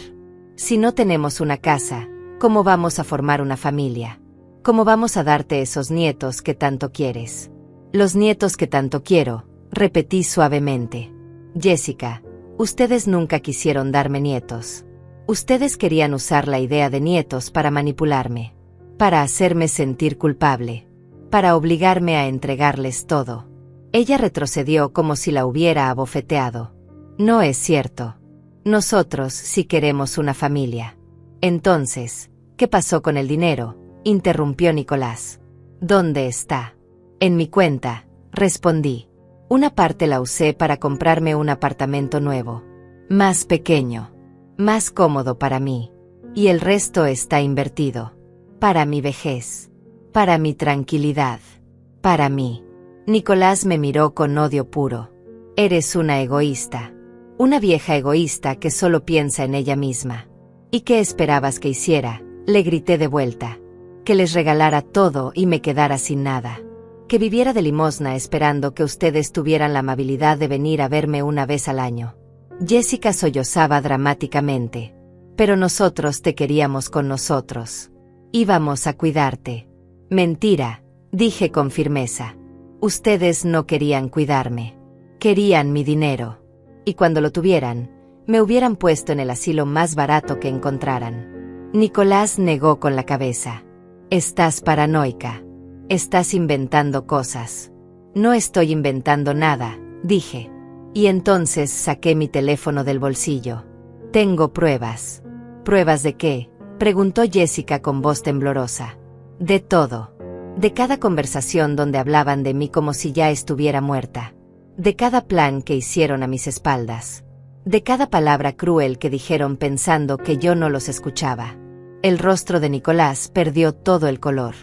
Si no tenemos una casa, ¿cómo vamos a formar una familia? ¿Cómo vamos a darte esos nietos que tanto quieres? Los nietos que tanto quiero, repetí suavemente. Jessica, ustedes nunca quisieron darme nietos. Ustedes querían usar la idea de nietos para manipularme, para hacerme sentir culpable, para obligarme a entregarles todo. Ella retrocedió como si la hubiera abofeteado. No es cierto. Nosotros sí queremos una familia. Entonces, ¿qué pasó con el dinero?, interrumpió Nicolás. ¿Dónde está? En mi cuenta, respondí. Una parte la usé para comprarme un apartamento nuevo, más pequeño, más cómodo para mí. Y el resto está invertido. Para mi vejez. Para mi tranquilidad. Para mí. Nicolás me miró con odio puro. Eres una egoísta. Una vieja egoísta que solo piensa en ella misma. ¿Y qué esperabas que hiciera?, le grité de vuelta. Que les regalara todo y me quedara sin nada. Que viviera de limosna esperando que ustedes tuvieran la amabilidad de venir a verme una vez al año. Jessica sollozaba dramáticamente. Pero nosotros te queríamos con nosotros. Íbamos a cuidarte. Mentira, dije con firmeza. Ustedes no querían cuidarme. Querían mi dinero. Y cuando lo tuvieran, me hubieran puesto en el asilo más barato que encontraran. Nicolás negó con la cabeza. Estás paranoica. Estás inventando cosas. No estoy inventando nada, dije. Y entonces saqué mi teléfono del bolsillo. Tengo pruebas. ¿Pruebas de qué?, preguntó Jessica con voz temblorosa. De todo. De cada conversación donde hablaban de mí como si ya estuviera muerta. De cada plan que hicieron a mis espaldas. De cada palabra cruel que dijeron pensando que yo no los escuchaba. El rostro de Nicolás perdió todo el color.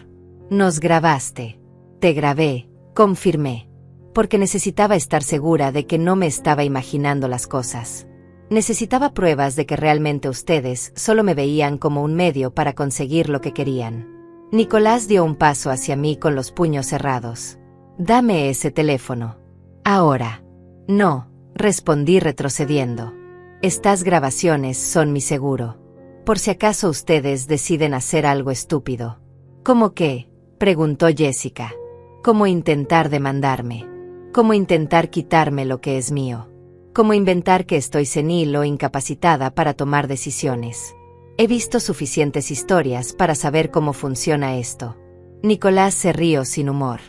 Nos grabaste. Te grabé, confirmé. Porque necesitaba estar segura de que no me estaba imaginando las cosas. Necesitaba pruebas de que realmente ustedes solo me veían como un medio para conseguir lo que querían. Nicolás dio un paso hacia mí con los puños cerrados. Dame ese teléfono. Ahora. No, respondí retrocediendo. Estas grabaciones son mi seguro. Por si acaso ustedes deciden hacer algo estúpido. ¿Cómo qué?, preguntó Jessica. ¿Cómo intentar demandarme? ¿Cómo intentar quitarme lo que es mío? ¿Cómo inventar que estoy senil o incapacitada para tomar decisiones? He visto suficientes historias para saber cómo funciona esto. Nicolás se rió sin humor.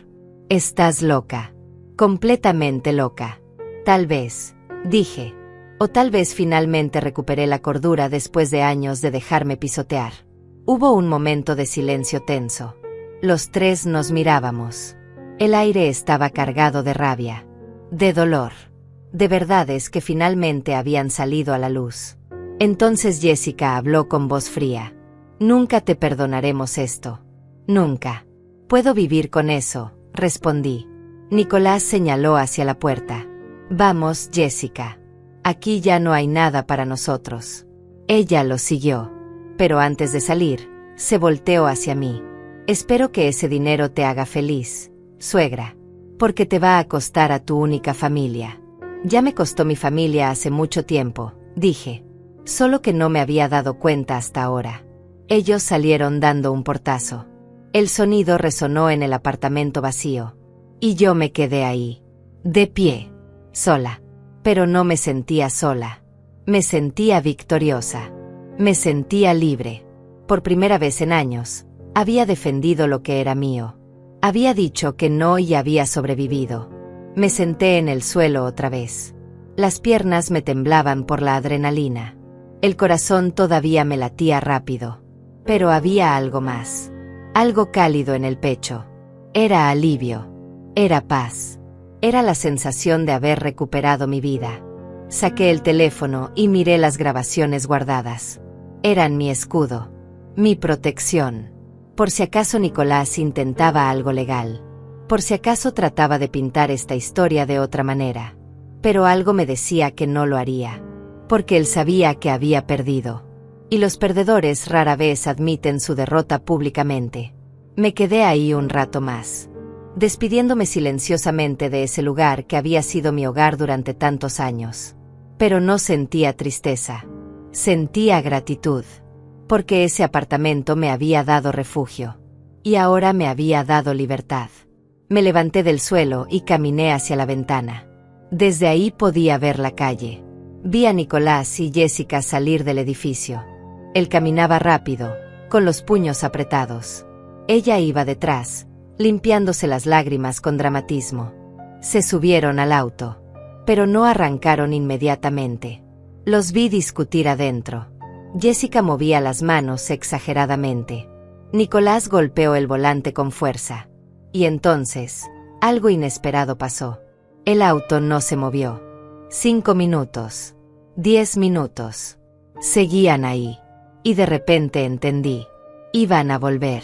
Estás loca. Completamente loca. Tal vez, dije. O tal vez finalmente recuperé la cordura después de años de dejarme pisotear. Hubo un momento de silencio tenso. Los tres nos mirábamos. El aire estaba cargado de rabia, de dolor, de verdades que finalmente habían salido a la luz. Entonces Jessica habló con voz fría. Nunca te perdonaremos esto. Nunca. Puedo vivir con eso, respondí. Nicolás señaló hacia la puerta. Vamos, Jessica. Aquí ya no hay nada para nosotros. Ella lo siguió. Pero antes de salir, se volteó hacia mí. Espero que ese dinero te haga feliz, suegra. Porque te va a costar a tu única familia. Ya me costó mi familia hace mucho tiempo, dije. Solo que no me había dado cuenta hasta ahora. Ellos salieron dando un portazo. El sonido resonó en el apartamento vacío. Y yo me quedé ahí, de pie, sola. Pero no me sentía sola. Me sentía victoriosa. Me sentía libre. Por primera vez en años, había defendido lo que era mío. Había dicho que no y había sobrevivido. Me senté en el suelo otra vez. Las piernas me temblaban por la adrenalina. El corazón todavía me latía rápido. Pero había algo más. Algo cálido en el pecho. Era alivio. Era paz. Era la sensación de haber recuperado mi vida. Saqué el teléfono y miré las grabaciones guardadas. Eran mi escudo. Mi protección. Por si acaso Nicolás intentaba algo legal. Por si acaso trataba de pintar esta historia de otra manera. Pero algo me decía que no lo haría. Porque él sabía que había perdido. Y los perdedores rara vez admiten su derrota públicamente. Me quedé ahí un rato más, despidiéndome silenciosamente de ese lugar que había sido mi hogar durante tantos años. Pero no sentía tristeza. Sentía gratitud. Porque ese apartamento me había dado refugio. Y ahora me había dado libertad. Me levanté del suelo y caminé hacia la ventana. Desde ahí podía ver la calle. Vi a Nicolás y Jessica salir del edificio. Él caminaba rápido, con los puños apretados. Ella iba detrás, limpiándose las lágrimas con dramatismo. Se subieron al auto, pero no arrancaron inmediatamente. Los vi discutir adentro. Jessica movía las manos exageradamente. Nicolás golpeó el volante con fuerza. Y entonces, algo inesperado pasó. El auto no se movió. 5 minutos. 10 minutos. Seguían ahí. Y de repente entendí. Iban a volver.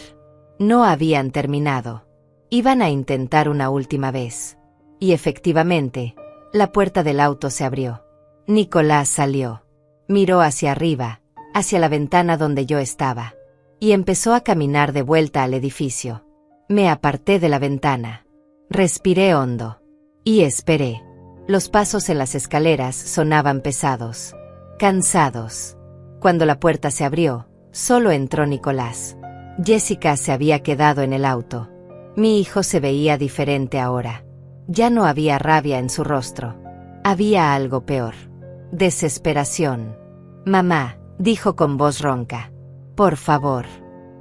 No habían terminado. Iban a intentar una última vez. Y efectivamente, la puerta del auto se abrió. Nicolás salió. Miró hacia arriba, hacia la ventana donde yo estaba. Y empezó a caminar de vuelta al edificio. Me aparté de la ventana. Respiré hondo. Y esperé. Los pasos en las escaleras sonaban pesados. Cansados. Cuando la puerta se abrió, solo entró Nicolás. Jessica se había quedado en el auto. Mi hijo se veía diferente ahora. Ya no había rabia en su rostro. Había algo peor. Desesperación. Mamá, dijo con voz ronca. Por favor.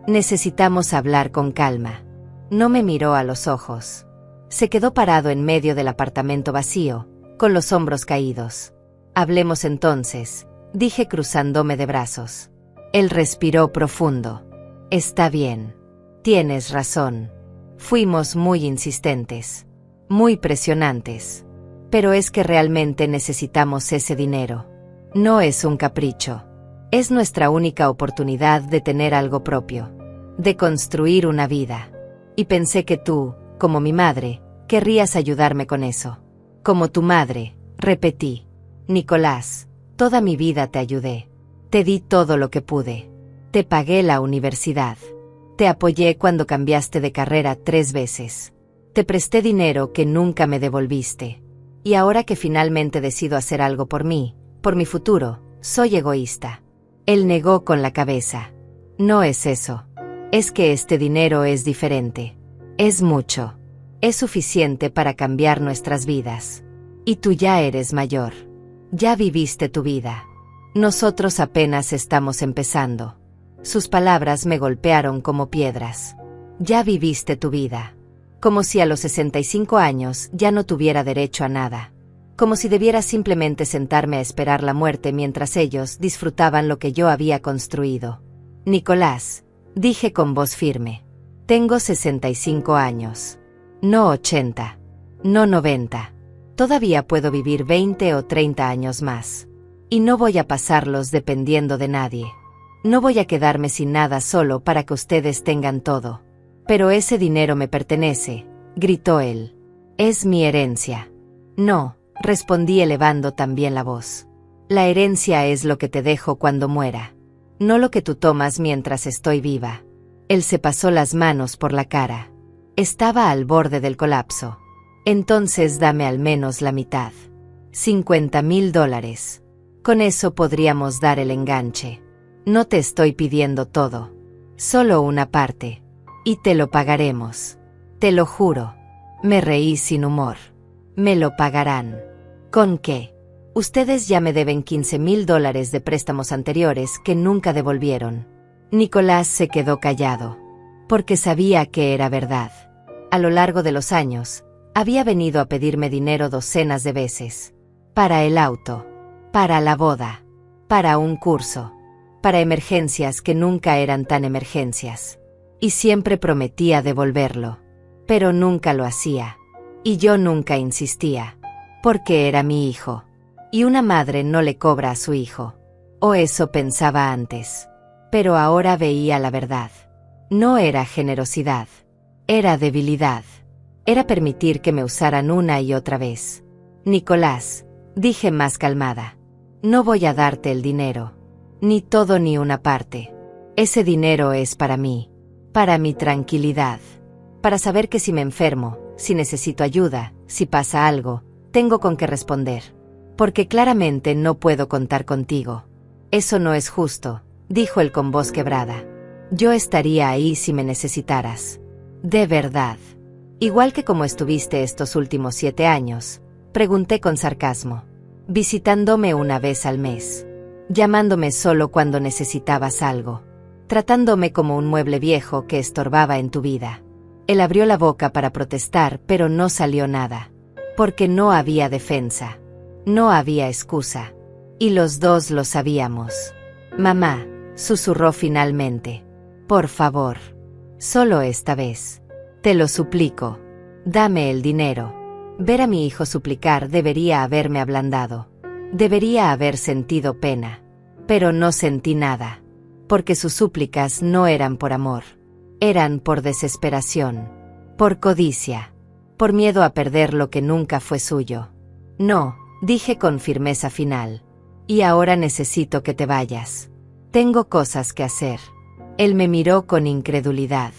Necesitamos hablar con calma. No me miró a los ojos. Se quedó parado en medio del apartamento vacío, con los hombros caídos. Hablemos entonces, dije cruzándome de brazos. Él respiró profundo. Está bien. Tienes razón. Fuimos muy insistentes. Muy presionantes. Pero es que realmente necesitamos ese dinero. No es un capricho. Es nuestra única oportunidad de tener algo propio. De construir una vida. Y pensé que tú, como mi madre, querrías ayudarme con eso. Como tu madre, repetí. Nicolás, toda mi vida te ayudé. Te di todo lo que pude. Te pagué la universidad. Te apoyé cuando cambiaste de carrera 3 veces. Te presté dinero que nunca me devolviste. Y ahora que finalmente decido hacer algo por mí, por mi futuro, soy egoísta. Él negó con la cabeza. No es eso. Es que este dinero es diferente. Es mucho. Es suficiente para cambiar nuestras vidas. Y tú ya eres mayor. Ya viviste tu vida. Nosotros apenas estamos empezando. Sus palabras me golpearon como piedras. Ya viviste tu vida. Como si a los 65 años ya no tuviera derecho a nada. Como si debiera simplemente sentarme a esperar la muerte mientras ellos disfrutaban lo que yo había construido. Nicolás, dije con voz firme. Tengo 65 años. No 80. No 90. Todavía puedo vivir 20 o 30 años más. Y no voy a pasarlos dependiendo de nadie. No voy a quedarme sin nada solo para que ustedes tengan todo. Pero ese dinero me pertenece, gritó él. Es mi herencia. No, respondí elevando también la voz. La herencia es lo que te dejo cuando muera. No lo que tú tomas mientras estoy viva. Él se pasó las manos por la cara. Estaba al borde del colapso. Entonces dame al menos la mitad. $50,000. Con eso podríamos dar el enganche. No te estoy pidiendo todo. Solo una parte. Y te lo pagaremos. Te lo juro. Me reí sin humor. Me lo pagarán. ¿Con qué? Ustedes ya me deben $15,000 de préstamos anteriores que nunca devolvieron. Nicolás se quedó callado. Porque sabía que era verdad. A lo largo de los años, había venido a pedirme dinero docenas de veces. Para el auto, para la boda, para un curso, para emergencias que nunca eran tan emergencias. Y siempre prometía devolverlo. Pero nunca lo hacía. Y yo nunca insistía. Porque era mi hijo. Y una madre no le cobra a su hijo. O eso pensaba antes. Pero ahora veía la verdad. No era generosidad. Era debilidad. Era permitir que me usaran una y otra vez. Nicolás, dije más calmada. No voy a darte el dinero. Ni todo ni una parte. Ese dinero es para mí. Para mi tranquilidad. Para saber que si me enfermo, si necesito ayuda, si pasa algo, tengo con qué responder. Porque claramente no puedo contar contigo. Eso no es justo, dijo él con voz quebrada. Yo estaría ahí si me necesitaras. De verdad. Igual que como estuviste estos últimos 7 años, pregunté con sarcasmo. Visitándome una vez al mes. Llamándome solo cuando necesitabas algo. Tratándome como un mueble viejo que estorbaba en tu vida. Él abrió la boca para protestar, pero no salió nada. Porque no había defensa. No había excusa. Y los dos lo sabíamos. Mamá, susurró finalmente. Por favor. Solo esta vez. Te lo suplico. Dame el dinero. Ver a mi hijo suplicar debería haberme ablandado. Debería haber sentido pena. Pero no sentí nada. Porque sus súplicas no eran por amor. Eran por desesperación. Por codicia. Por miedo a perder lo que nunca fue suyo. No, dije con firmeza final. Y ahora necesito que te vayas. Tengo cosas que hacer. Él me miró con incredulidad.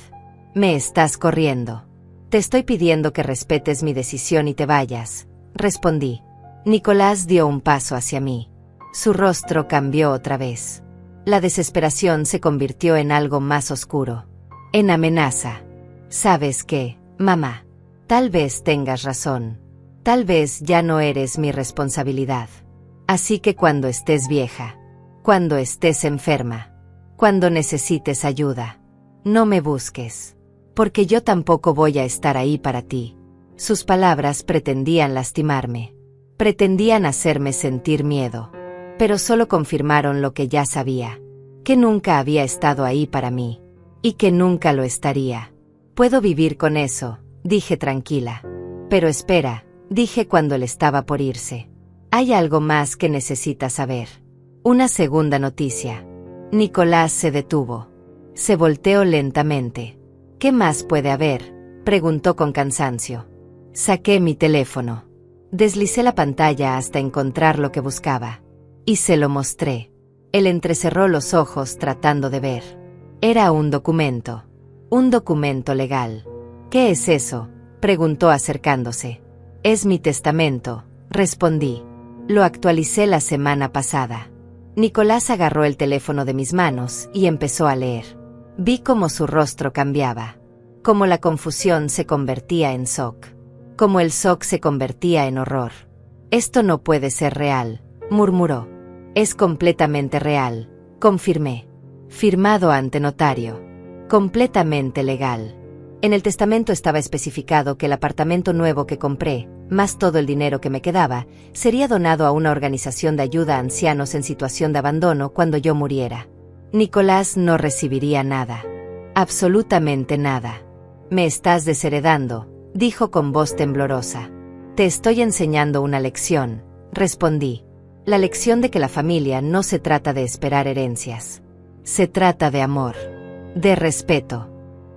Me estás corriendo. Te estoy pidiendo que respetes mi decisión y te vayas, respondí. Nicolás dio un paso hacia mí. Su rostro cambió otra vez. La desesperación se convirtió en algo más oscuro. En amenaza. ¿Sabes qué, mamá? Tal vez tengas razón. Tal vez ya no eres mi responsabilidad. Así que cuando estés vieja, cuando estés enferma, cuando necesites ayuda, no me busques. Porque yo tampoco voy a estar ahí para ti. Sus palabras pretendían lastimarme. Pretendían hacerme sentir miedo. Pero solo confirmaron lo que ya sabía. Que nunca había estado ahí para mí. Y que nunca lo estaría. Puedo vivir con eso, dije tranquila. Pero espera, dije cuando él estaba por irse. Hay algo más que necesitas saber. Una segunda noticia. Nicolás se detuvo. Se volteó lentamente. ¿Qué más puede haber?, preguntó con cansancio. Saqué mi teléfono. Deslicé la pantalla hasta encontrar lo que buscaba. Y se lo mostré. Él entrecerró los ojos tratando de ver. Era un documento. Un documento legal. ¿Qué es eso?, preguntó acercándose. Es mi testamento, respondí. Lo actualicé la semana pasada. Nicolás agarró el teléfono de mis manos y empezó a leer. Vi cómo su rostro cambiaba. Cómo la confusión se convertía en shock. Cómo el shock se convertía en horror. Esto no puede ser real, murmuró. Es completamente real, confirmé. Firmado ante notario. Completamente legal. En el testamento estaba especificado que el apartamento nuevo que compré, más todo el dinero que me quedaba, sería donado a una organización de ayuda a ancianos en situación de abandono cuando yo muriera. Nicolás no recibiría nada. Absolutamente nada. Me estás desheredando, dijo con voz temblorosa. Te estoy enseñando una lección, respondí. La lección de que la familia no se trata de esperar herencias. Se trata de amor. De respeto.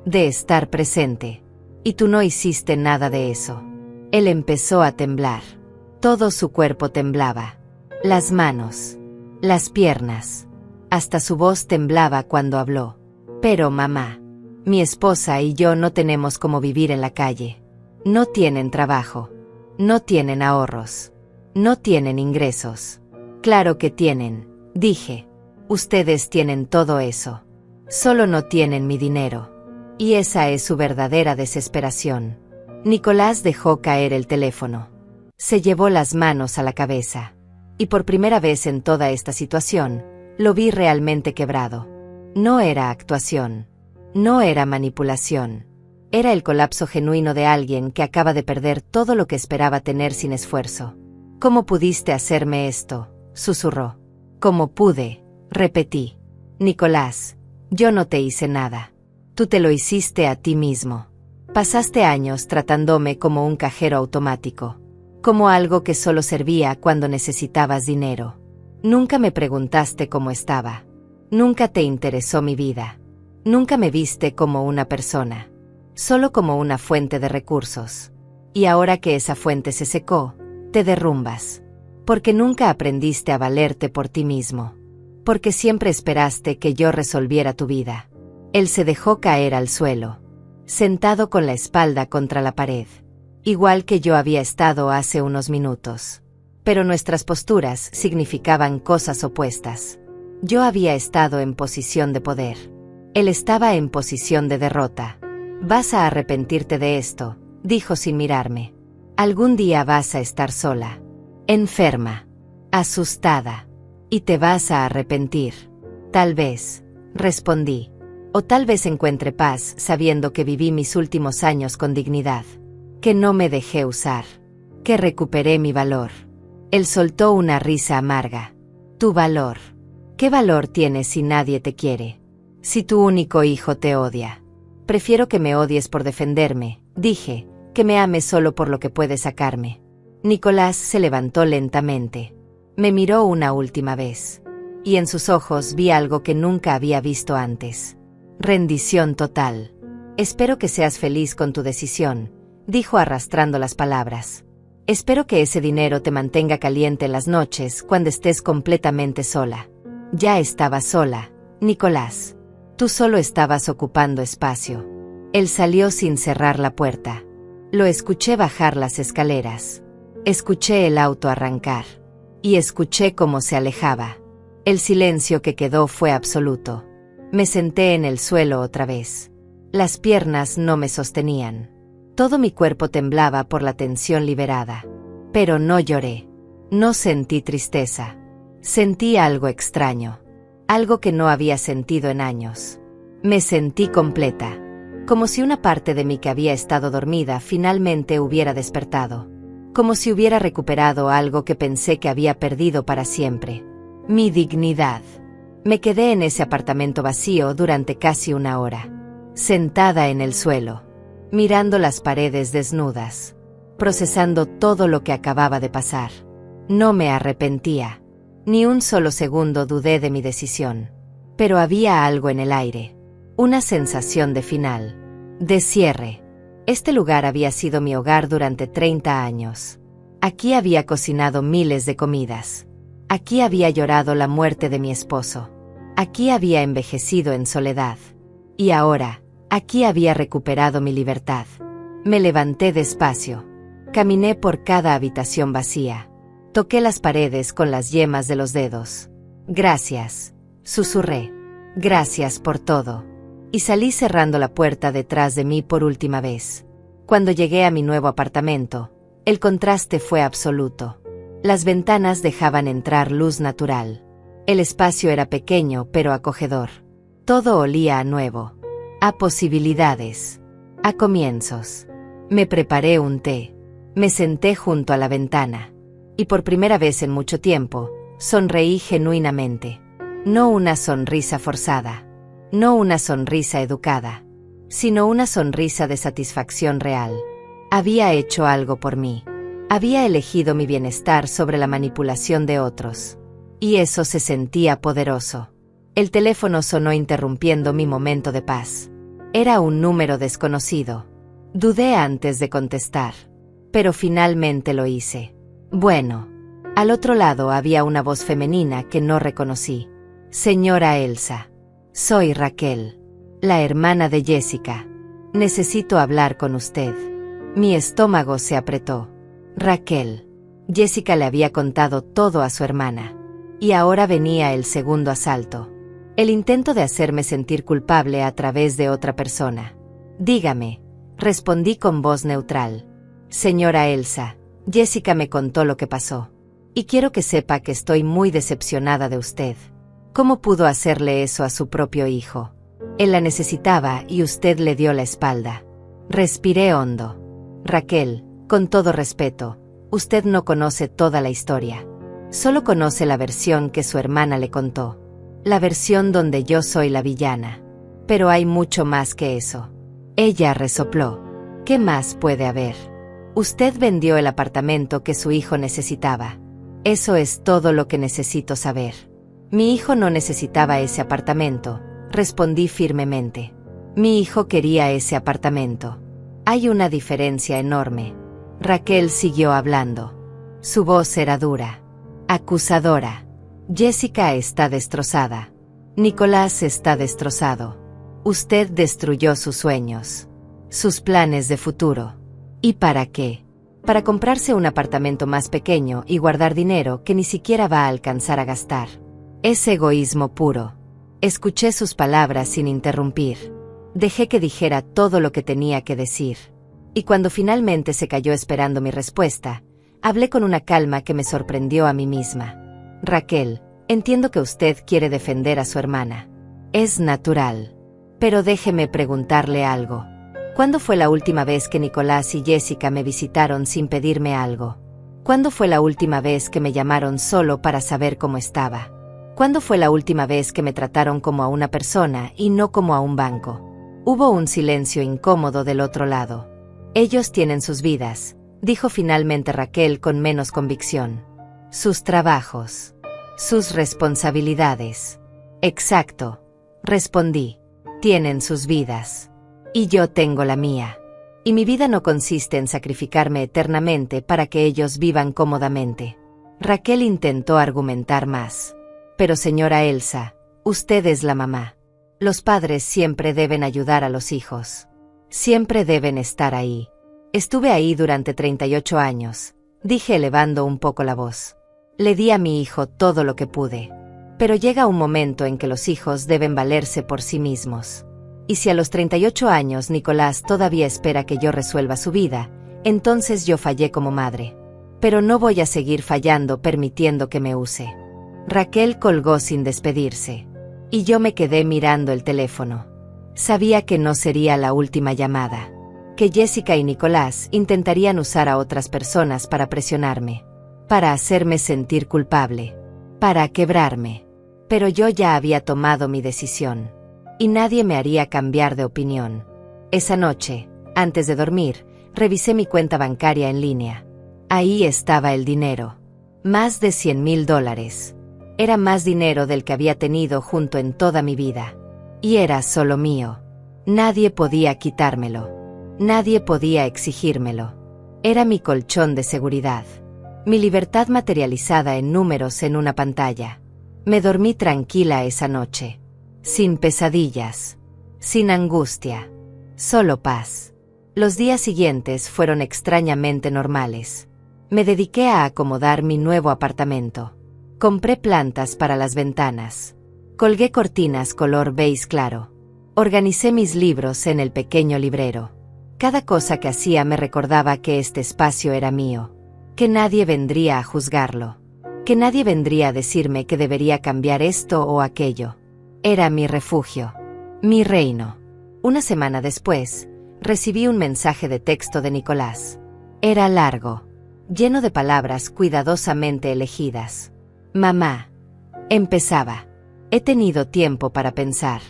De estar presente. Y tú no hiciste nada de eso. Él empezó a temblar. Todo su cuerpo temblaba. Las manos. Las piernas. Hasta su voz temblaba cuando habló. Pero mamá, mi esposa y yo no tenemos cómo vivir en la calle. No tienen trabajo. No tienen ahorros. No tienen ingresos. Claro que tienen, dije. Ustedes tienen todo eso. Solo no tienen mi dinero. Y esa es su verdadera desesperación. Nicolás dejó caer el teléfono. Se llevó las manos a la cabeza. Y por primera vez en toda esta situación, lo vi realmente quebrado. No era actuación. No era manipulación. Era el colapso genuino de alguien que acaba de perder todo lo que esperaba tener sin esfuerzo. ¿Cómo pudiste hacerme esto?, susurró. ¿Cómo pude?, repetí. Nicolás, yo no te hice nada. Tú te lo hiciste a ti mismo. Pasaste años tratándome como un cajero automático, como algo que solo servía cuando necesitabas dinero. Nunca me preguntaste cómo estaba. Nunca te interesó mi vida. Nunca me viste como una persona, solo como una fuente de recursos. Y ahora que esa fuente se secó, te derrumbas. Porque nunca aprendiste a valerte por ti mismo. Porque siempre esperaste que yo resolviera tu vida. Él se dejó caer al suelo, sentado con la espalda contra la pared, igual que yo había estado hace unos minutos. Pero nuestras posturas significaban cosas opuestas. Yo había estado en posición de poder. Él estaba en posición de derrota. Vas a arrepentirte de esto, dijo sin mirarme. Algún día vas a estar sola, enferma, asustada, y te vas a arrepentir. Tal vez, respondí. O tal vez encuentre paz sabiendo que viví mis últimos años con dignidad, que no me dejé usar, que recuperé mi valor. Él soltó una risa amarga. Tu valor. ¿Qué valor tienes si nadie te quiere? Si tu único hijo te odia. Prefiero que me odies por defenderme, dije, que me ames solo por lo que puedes sacarme. Nicolás se levantó lentamente. Me miró una última vez. Y en sus ojos vi algo que nunca había visto antes. Rendición total. Espero que seas feliz con tu decisión, dijo arrastrando las palabras. Espero que ese dinero te mantenga caliente en las noches cuando estés completamente sola. Ya estaba sola, Nicolás. Tú solo estabas ocupando espacio. Él salió sin cerrar la puerta. Lo escuché bajar las escaleras. Escuché el auto arrancar. Y escuché cómo se alejaba. El silencio que quedó fue absoluto. Me senté en el suelo otra vez. Las piernas no me sostenían. Todo mi cuerpo temblaba por la tensión liberada. Pero no lloré. No sentí tristeza. Sentí algo extraño. Algo que no había sentido en años. Me sentí completa. Como si una parte de mí que había estado dormida finalmente hubiera despertado. Como si hubiera recuperado algo que pensé que había perdido para siempre. Mi dignidad. Me quedé en ese apartamento vacío durante casi una hora. Sentada en el suelo. Mirando las paredes desnudas. Procesando todo lo que acababa de pasar. No me arrepentía. Ni un solo segundo dudé de mi decisión. Pero había algo en el aire. Una sensación de final. De cierre. Este lugar había sido mi hogar durante 30 años. Aquí había cocinado miles de comidas. Aquí había llorado la muerte de mi esposo. Aquí había envejecido en soledad. Y ahora, aquí había recuperado mi libertad. Me levanté despacio. Caminé por cada habitación vacía. Toqué las paredes con las yemas de los dedos. Gracias, susurré. Gracias por todo. Y salí cerrando la puerta detrás de mí por última vez. Cuando llegué a mi nuevo apartamento, el contraste fue absoluto. Las ventanas dejaban entrar luz natural. El espacio era pequeño pero acogedor. Todo olía a nuevo. A posibilidades. A comienzos. Me preparé un té. Me senté junto a la ventana. Y por primera vez en mucho tiempo, sonreí genuinamente. No una sonrisa forzada. No una sonrisa educada. Sino una sonrisa de satisfacción real. Había hecho algo por mí. Había elegido mi bienestar sobre la manipulación de otros. Y eso se sentía poderoso. El teléfono sonó interrumpiendo mi momento de paz. Era un número desconocido. Dudé antes de contestar. Pero finalmente lo hice. Bueno. Al otro lado había una voz femenina que no reconocí. Señora Elsa. Soy Raquel. La hermana de Jessica. Necesito hablar con usted. Mi estómago se apretó. Raquel. Jessica le había contado todo a su hermana. Y ahora venía el segundo asalto. El intento de hacerme sentir culpable a través de otra persona. Dígame, respondí con voz neutral. Señora Elsa, Jessica me contó lo que pasó. Y quiero que sepa que estoy muy decepcionada de usted. ¿Cómo pudo hacerle eso a su propio hijo? Él la necesitaba y usted le dio la espalda. Respiré hondo. Raquel, con todo respeto, usted no conoce toda la historia. Solo conoce la versión que su hermana le contó. La versión donde yo soy la villana. Pero hay mucho más que eso. Ella resopló. ¿Qué más puede haber? Usted vendió el apartamento que su hijo necesitaba. Eso es todo lo que necesito saber. Mi hijo no necesitaba ese apartamento, respondí firmemente. Mi hijo quería ese apartamento. Hay una diferencia enorme. Raquel siguió hablando. Su voz era dura, acusadora. Jessica está destrozada. Nicolás está destrozado. Usted destruyó sus sueños, sus planes de futuro. ¿Y para qué? Para comprarse un apartamento más pequeño y guardar dinero que ni siquiera va a alcanzar a gastar. Es egoísmo puro. Escuché sus palabras sin interrumpir. Dejé que dijera todo lo que tenía que decir. Y cuando finalmente se calló esperando mi respuesta, hablé con una calma que me sorprendió a mí misma. Raquel, entiendo que usted quiere defender a su hermana. Es natural. Pero déjeme preguntarle algo. ¿Cuándo fue la última vez que Nicolás y Jessica me visitaron sin pedirme algo? ¿Cuándo fue la última vez que me llamaron solo para saber cómo estaba? ¿Cuándo fue la última vez que me trataron como a una persona y no como a un banco? Hubo un silencio incómodo del otro lado. Ellos tienen sus vidas, dijo finalmente Raquel con menos convicción. Sus trabajos. Sus responsabilidades. Exacto, respondí. Tienen sus vidas. Y yo tengo la mía. Y mi vida no consiste en sacrificarme eternamente para que ellos vivan cómodamente. Raquel intentó argumentar más. Pero señora Elsa, usted es la mamá. Los padres siempre deben ayudar a los hijos. Siempre deben estar ahí. Estuve ahí durante 38 años, dije elevando un poco la voz. Le di a mi hijo todo lo que pude. Pero llega un momento en que los hijos deben valerse por sí mismos. Y si a los 38 años Nicolás todavía espera que yo resuelva su vida, entonces yo fallé como madre. Pero no voy a seguir fallando permitiendo que me use. Raquel colgó sin despedirse. Y yo me quedé mirando el teléfono. Sabía que no sería la última llamada. Que Jessica y Nicolás intentarían usar a otras personas para presionarme. Para hacerme sentir culpable. Para quebrarme. Pero yo ya había tomado mi decisión. Y nadie me haría cambiar de opinión. Esa noche, antes de dormir, revisé mi cuenta bancaria en línea. Ahí estaba el dinero. Más de $100,000. Era más dinero del que había tenido junto en toda mi vida. Y era solo mío. Nadie podía quitármelo. Nadie podía exigírmelo. Era mi colchón de seguridad. Mi libertad materializada en números en una pantalla. Me dormí tranquila esa noche. Sin pesadillas. Sin angustia. Solo paz. Los días siguientes fueron extrañamente normales. Me dediqué a acomodar mi nuevo apartamento. Compré plantas para las ventanas. Colgué cortinas color beige claro. Organicé mis libros en el pequeño librero. Cada cosa que hacía me recordaba que este espacio era mío. Que nadie vendría a juzgarlo. Que nadie vendría a decirme que debería cambiar esto o aquello. Era mi refugio. Mi reino. Una semana después, recibí un mensaje de texto de Nicolás. Era largo. Lleno de palabras cuidadosamente elegidas. Mamá. Empezaba. He tenido tiempo para pensar.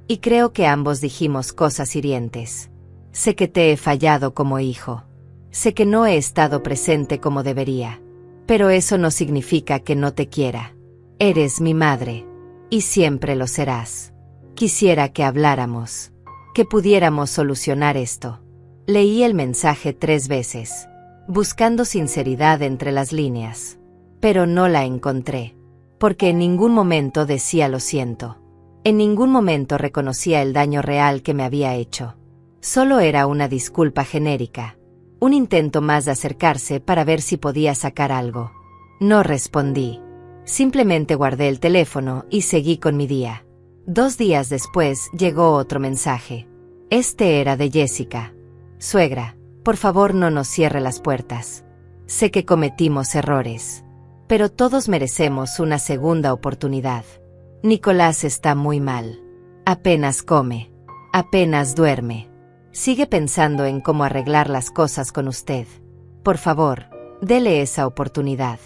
Y creo que ambos dijimos cosas hirientes. Sé que te he fallado como hijo. Sé que no he estado presente como debería. Pero eso no significa que no te quiera. Eres mi madre. Y siempre lo serás. Quisiera que habláramos. Que pudiéramos solucionar esto. Leí el mensaje 3 veces. Buscando sinceridad entre las líneas. Pero no la encontré. Porque en ningún momento decía lo siento. En ningún momento reconocía el daño real que me había hecho. Solo era una disculpa genérica. Un intento más de acercarse para ver si podía sacar algo. No respondí. Simplemente guardé el teléfono y seguí con mi día. 2 días después llegó otro mensaje. Este era de Jessica. Suegra, por favor no nos cierre las puertas. Sé que cometimos errores. Pero todos merecemos una segunda oportunidad. Nicolás está muy mal. Apenas come. Apenas duerme. Sigue pensando en cómo arreglar las cosas con usted. Por favor, dele esa oportunidad.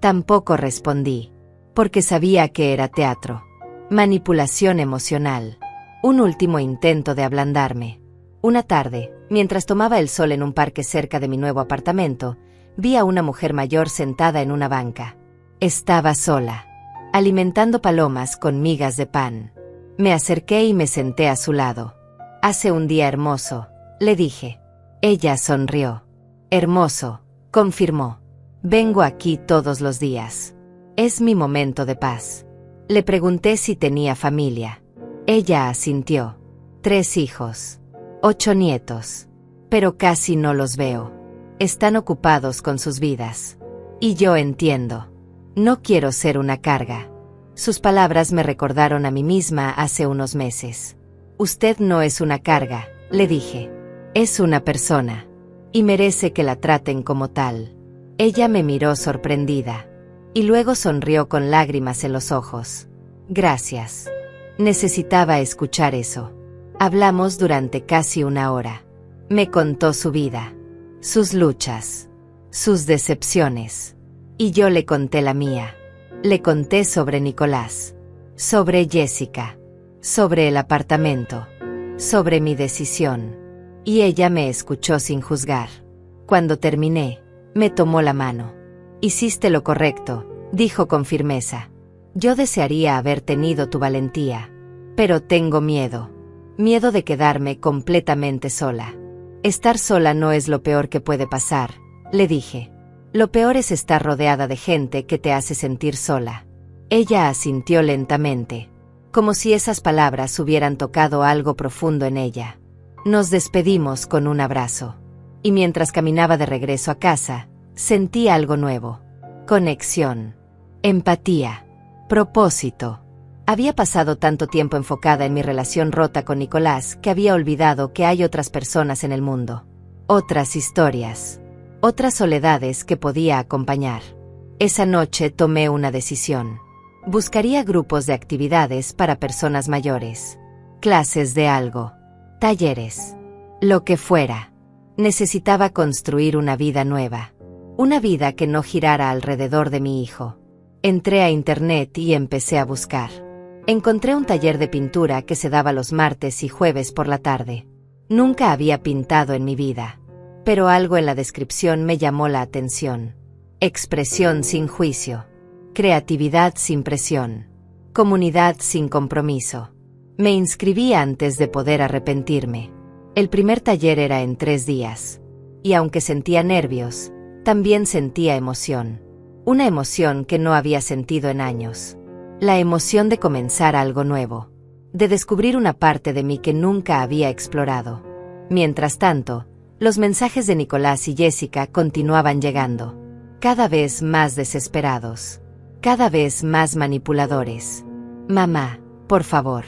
Tampoco respondí, porque sabía que era teatro. Manipulación emocional. Un último intento de ablandarme. Una tarde, mientras tomaba el sol en un parque cerca de mi nuevo apartamento, vi a una mujer mayor sentada en una banca. Estaba sola, alimentando palomas con migas de pan. Me acerqué y me senté a su lado. «Hace un día hermoso», le dije. Ella sonrió. «Hermoso», confirmó. «Vengo aquí todos los días. Es mi momento de paz». Le pregunté si tenía familia. Ella asintió. 3 hijos. 8 nietos. Pero casi no los veo. Están ocupados con sus vidas. Y yo entiendo. No quiero ser una carga. Sus palabras me recordaron a mí misma hace unos meses. Usted no es una carga, le dije. Es una persona. Y merece que la traten como tal. Ella me miró sorprendida. Y luego sonrió con lágrimas en los ojos. Gracias. Necesitaba escuchar eso. Hablamos durante casi 1 hora. Me contó su vida, sus luchas, sus decepciones. Y yo le conté la mía. Le conté sobre Nicolás, sobre Jessica, sobre el apartamento, sobre mi decisión. Y ella me escuchó sin juzgar. Cuando terminé, me tomó la mano. Hiciste lo correcto, dijo con firmeza. Yo desearía haber tenido tu valentía, pero tengo miedo. Miedo de quedarme completamente sola. Estar sola no es lo peor que puede pasar, le dije. Lo peor es estar rodeada de gente que te hace sentir sola. Ella asintió lentamente, como si esas palabras hubieran tocado algo profundo en ella. Nos despedimos con un abrazo. Y mientras caminaba de regreso a casa, sentí algo nuevo. Conexión. Empatía. Propósito. Había pasado tanto tiempo enfocada en mi relación rota con Nicolás que había olvidado que hay otras personas en el mundo. Otras historias. Otras soledades que podía acompañar. Esa noche tomé una decisión. Buscaría grupos de actividades para personas mayores. Clases de algo. Talleres. Lo que fuera. Necesitaba construir una vida nueva. Una vida que no girara alrededor de mi hijo. Entré a internet y empecé a buscar. Encontré un taller de pintura que se daba los martes y jueves por la tarde. Nunca había pintado en mi vida. Pero algo en la descripción me llamó la atención. Expresión sin juicio. Creatividad sin presión. Comunidad sin compromiso. Me inscribí antes de poder arrepentirme. El primer taller era en 3 días. Y aunque sentía nervios, también sentía emoción. Una emoción que no había sentido en años. La emoción de comenzar algo nuevo. De descubrir una parte de mí que nunca había explorado. Mientras tanto, los mensajes de Nicolás y Jessica continuaban llegando. Cada vez más desesperados. Cada vez más manipuladores. Mamá, por favor.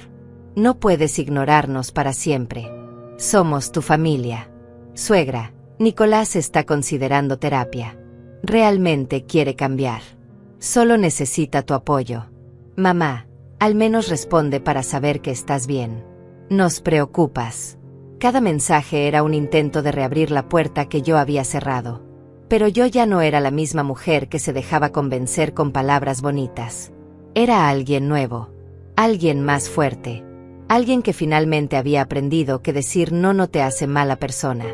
No puedes ignorarnos para siempre. Somos tu familia. Suegra, Nicolás está considerando terapia. Realmente quiere cambiar. Solo necesita tu apoyo. Mamá, al menos responde para saber que estás bien. Nos preocupas. Cada mensaje era un intento de reabrir la puerta que yo había cerrado. Pero yo ya no era la misma mujer que se dejaba convencer con palabras bonitas. Era alguien nuevo. Alguien más fuerte. Alguien que finalmente había aprendido que decir no te hace mala persona.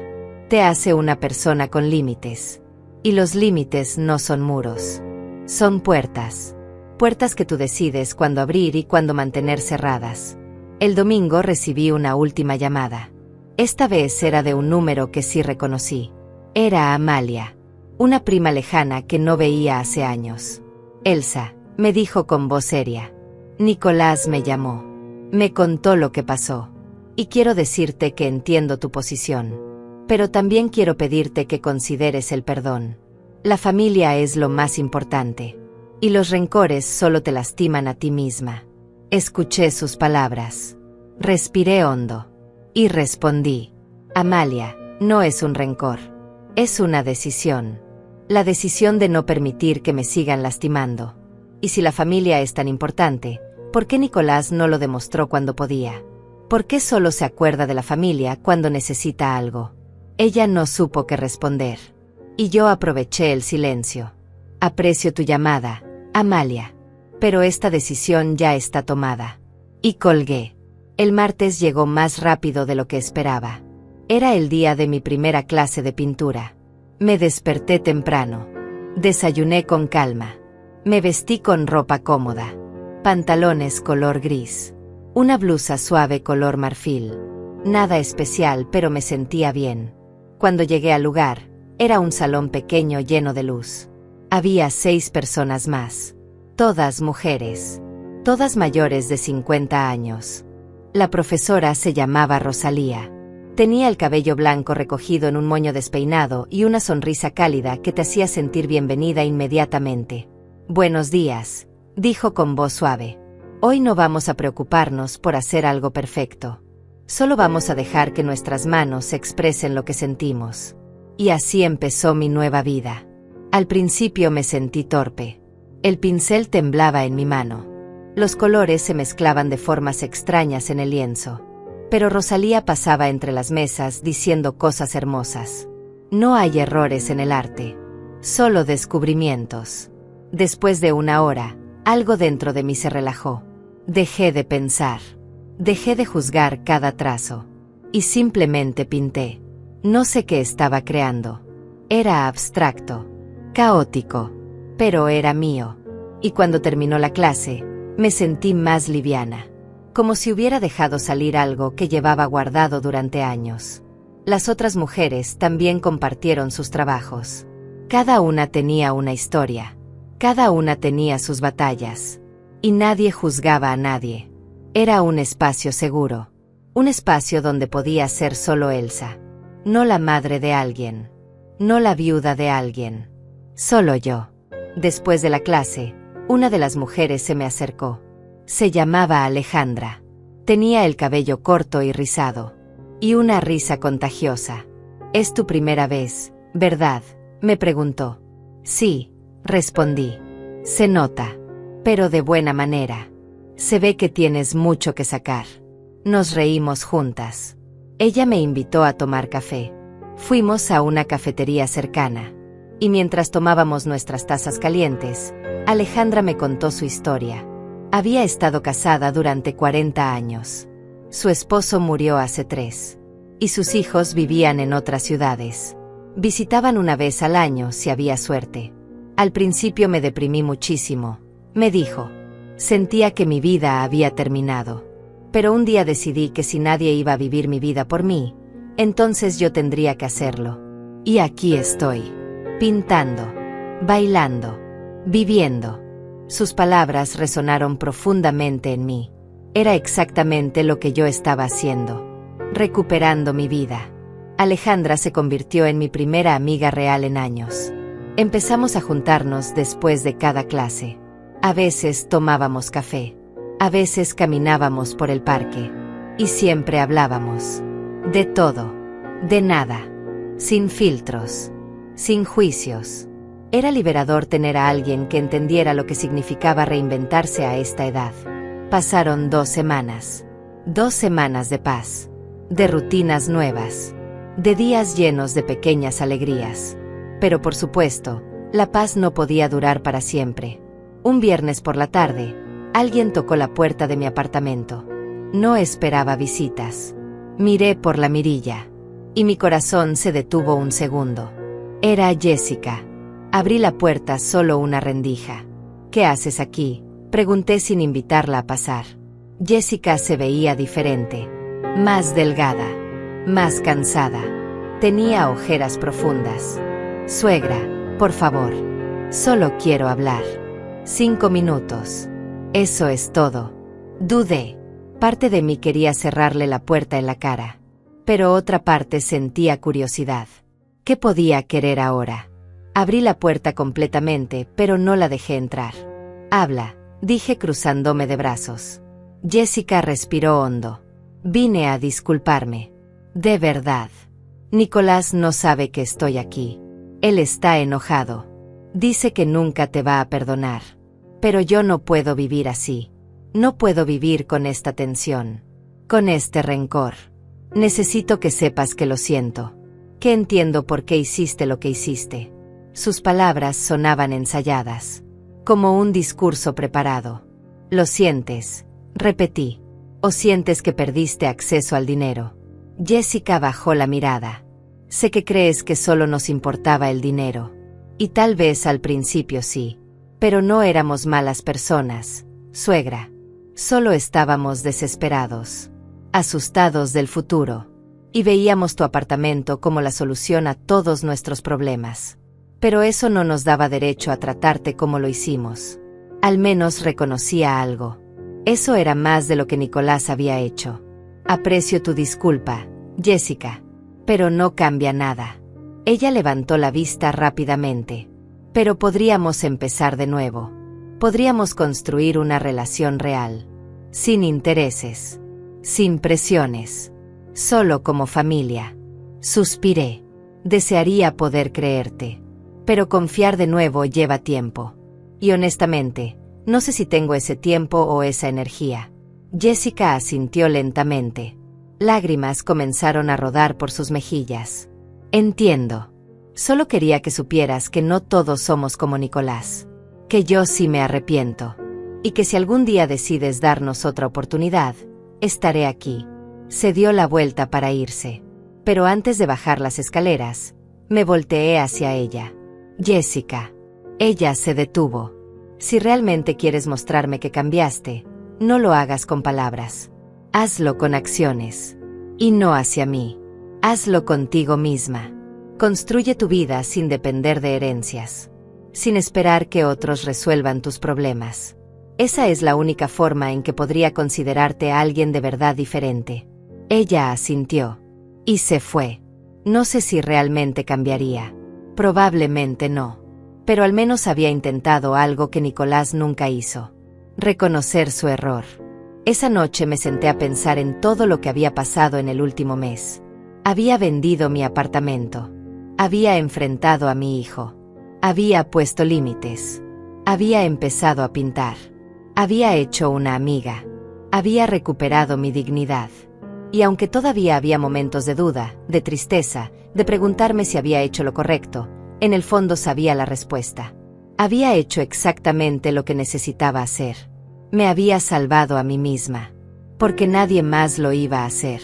Te hace una persona con límites. Y los límites no son muros. Son puertas. Puertas que tú decides cuándo abrir y cuándo mantener cerradas. El domingo recibí una última llamada. Esta vez era de un número que sí reconocí. Era Amalia. Una prima lejana que no veía hace años. Elsa, me dijo con voz seria. Nicolás me llamó. Me contó lo que pasó. Y quiero decirte que entiendo tu posición. Pero también quiero pedirte que consideres el perdón. La familia es lo más importante. Y los rencores solo te lastiman a ti misma. Escuché sus palabras. Respiré hondo. Y respondí. Amalia, no es un rencor. Es una decisión. La decisión de no permitir que me sigan lastimando. Y si la familia es tan importante, ¿por qué Nicolás no lo demostró cuando podía? ¿Por qué solo se acuerda de la familia cuando necesita algo? Ella no supo qué responder. Y yo aproveché el silencio. Aprecio tu llamada, Amalia. Pero esta decisión ya está tomada. Y colgué. El martes llegó más rápido de lo que esperaba. Era el día de mi primera clase de pintura. Me desperté temprano. Desayuné con calma. Me vestí con ropa cómoda. Pantalones color gris. Una blusa suave color marfil. Nada especial, pero me sentía bien. Cuando llegué al lugar, era un salón pequeño lleno de luz. Había 6 personas más. Todas mujeres. Todas mayores de 50 años. La profesora se llamaba Rosalía. Tenía el cabello blanco recogido en un moño despeinado y una sonrisa cálida que te hacía sentir bienvenida inmediatamente. «Buenos días», dijo con voz suave. «Hoy no vamos a preocuparnos por hacer algo perfecto. Solo vamos a dejar que nuestras manos expresen lo que sentimos». Y así empezó mi nueva vida. Al principio me sentí torpe. El pincel temblaba en mi mano. Los colores se mezclaban de formas extrañas en el lienzo. Pero Rosalía pasaba entre las mesas diciendo cosas hermosas. No hay errores en el arte, solo descubrimientos. Después de una hora, algo dentro de mí se relajó. Dejé de pensar. Dejé de juzgar cada trazo. Y simplemente pinté. No sé qué estaba creando. Era abstracto, caótico, pero era mío. Y cuando terminó la clase, me sentí más liviana. Como si hubiera dejado salir algo que llevaba guardado durante años. Las otras mujeres también compartieron sus trabajos. Cada una tenía una historia. Cada una tenía sus batallas. Y nadie juzgaba a nadie. Era un espacio seguro. Un espacio donde podía ser solo Elsa. No la madre de alguien. No la viuda de alguien. Solo yo. Después de la clase, una de las mujeres se me acercó. Se llamaba Alejandra. Tenía el cabello corto y rizado. Y una risa contagiosa. «¿Es tu primera vez, verdad?», me preguntó. «Sí», respondí. «Se nota. Pero de buena manera. Se ve que tienes mucho que sacar». Nos reímos juntas. Ella me invitó a tomar café. Fuimos a una cafetería cercana. Y mientras tomábamos nuestras tazas calientes, Alejandra me contó su historia. Había estado casada durante 40 años. Su esposo murió hace 3. Y sus hijos vivían en otras ciudades. Visitaban una vez al año si había suerte. Al principio me deprimí muchísimo, me dijo. Sentía que mi vida había terminado. Pero un día decidí que si nadie iba a vivir mi vida por mí, entonces yo tendría que hacerlo. Y aquí estoy. Pintando. Bailando. Viviendo. Sus palabras resonaron profundamente en mí. Era exactamente lo que yo estaba haciendo. Recuperando mi vida. Alejandra se convirtió en mi primera amiga real en años. Empezamos a juntarnos después de cada clase. A veces tomábamos café. A veces caminábamos por el parque. Y siempre hablábamos. De todo. De nada. Sin filtros. Sin juicios. Era liberador tener a alguien que entendiera lo que significaba reinventarse a esta edad. Pasaron 2 semanas. 2 semanas de paz. De rutinas nuevas. De días llenos de pequeñas alegrías. Pero por supuesto, la paz no podía durar para siempre. Un viernes por la tarde, alguien tocó la puerta de mi apartamento. No esperaba visitas. Miré por la mirilla. Y mi corazón se detuvo un segundo. Era Jessica. Abrí la puerta solo una rendija. «¿Qué haces aquí?», pregunté sin invitarla a pasar. Jessica se veía diferente. Más delgada. Más cansada. Tenía ojeras profundas. «Suegra, por favor. Solo quiero hablar. 5 minutos. Eso es todo». Dudé. Parte de mí quería cerrarle la puerta en la cara. Pero otra parte sentía curiosidad. ¿Qué podía querer ahora? Abrí la puerta completamente, pero no la dejé entrar. «Habla», dije cruzándome de brazos. Jessica respiró hondo. «Vine a disculparme. De verdad. Nicolás no sabe que estoy aquí. Él está enojado. Dice que nunca te va a perdonar. Pero yo no puedo vivir así. No puedo vivir con esta tensión. con este rencor. Necesito que sepas que lo siento, que entiendo por qué hiciste lo que hiciste. Sus palabras sonaban ensayadas, como un discurso preparado. ¿Lo sientes?, repetí. ¿O sientes que perdiste acceso al dinero? Jessica bajó la mirada. Sé que crees que solo nos importaba el dinero. Y tal vez al principio sí. Pero no éramos malas personas, suegra. Solo estábamos desesperados, asustados del futuro. Y veíamos tu apartamento como la solución a todos nuestros problemas. Pero eso no nos daba derecho a tratarte como lo hicimos. Al menos reconocía algo. Eso era más de lo que Nicolás había hecho. Aprecio tu disculpa, Jessica. Pero no cambia nada. Ella levantó la vista rápidamente. Pero podríamos empezar de nuevo. Podríamos construir una relación real. Sin intereses. Sin presiones. Solo como familia. Suspiré. Desearía poder creerte. Pero confiar de nuevo lleva tiempo. Y honestamente, no sé si tengo ese tiempo o esa energía. Jessica asintió lentamente. Lágrimas comenzaron a rodar por sus mejillas. Entiendo. Solo quería que supieras que no todos somos como Nicolás. Que yo sí me arrepiento. Y que si algún día decides darnos otra oportunidad, estaré aquí. Se dio la vuelta para irse. Pero antes de bajar las escaleras, me volteé hacia ella. Jessica. Ella se detuvo. Si realmente quieres mostrarme que cambiaste, no lo hagas con palabras. Hazlo con acciones. Y no hacia mí. Hazlo contigo misma. Construye tu vida sin depender de herencias. Sin esperar que otros resuelvan tus problemas. Esa es la única forma en que podría considerarte a alguien de verdad diferente. Ella asintió. Y se fue. No sé si realmente cambiaría. Probablemente no. Pero al menos había intentado algo que Nicolás nunca hizo. Reconocer su error. Esa noche me senté a pensar en todo lo que había pasado en el último mes. Había vendido mi apartamento. Había enfrentado a mi hijo. Había puesto límites. Había empezado a pintar. Había hecho una amiga. Había recuperado mi dignidad. Y aunque todavía había momentos de duda, de tristeza, de preguntarme si había hecho lo correcto, en el fondo sabía la respuesta. Había hecho exactamente lo que necesitaba hacer. Me había salvado a mí misma. Porque nadie más lo iba a hacer.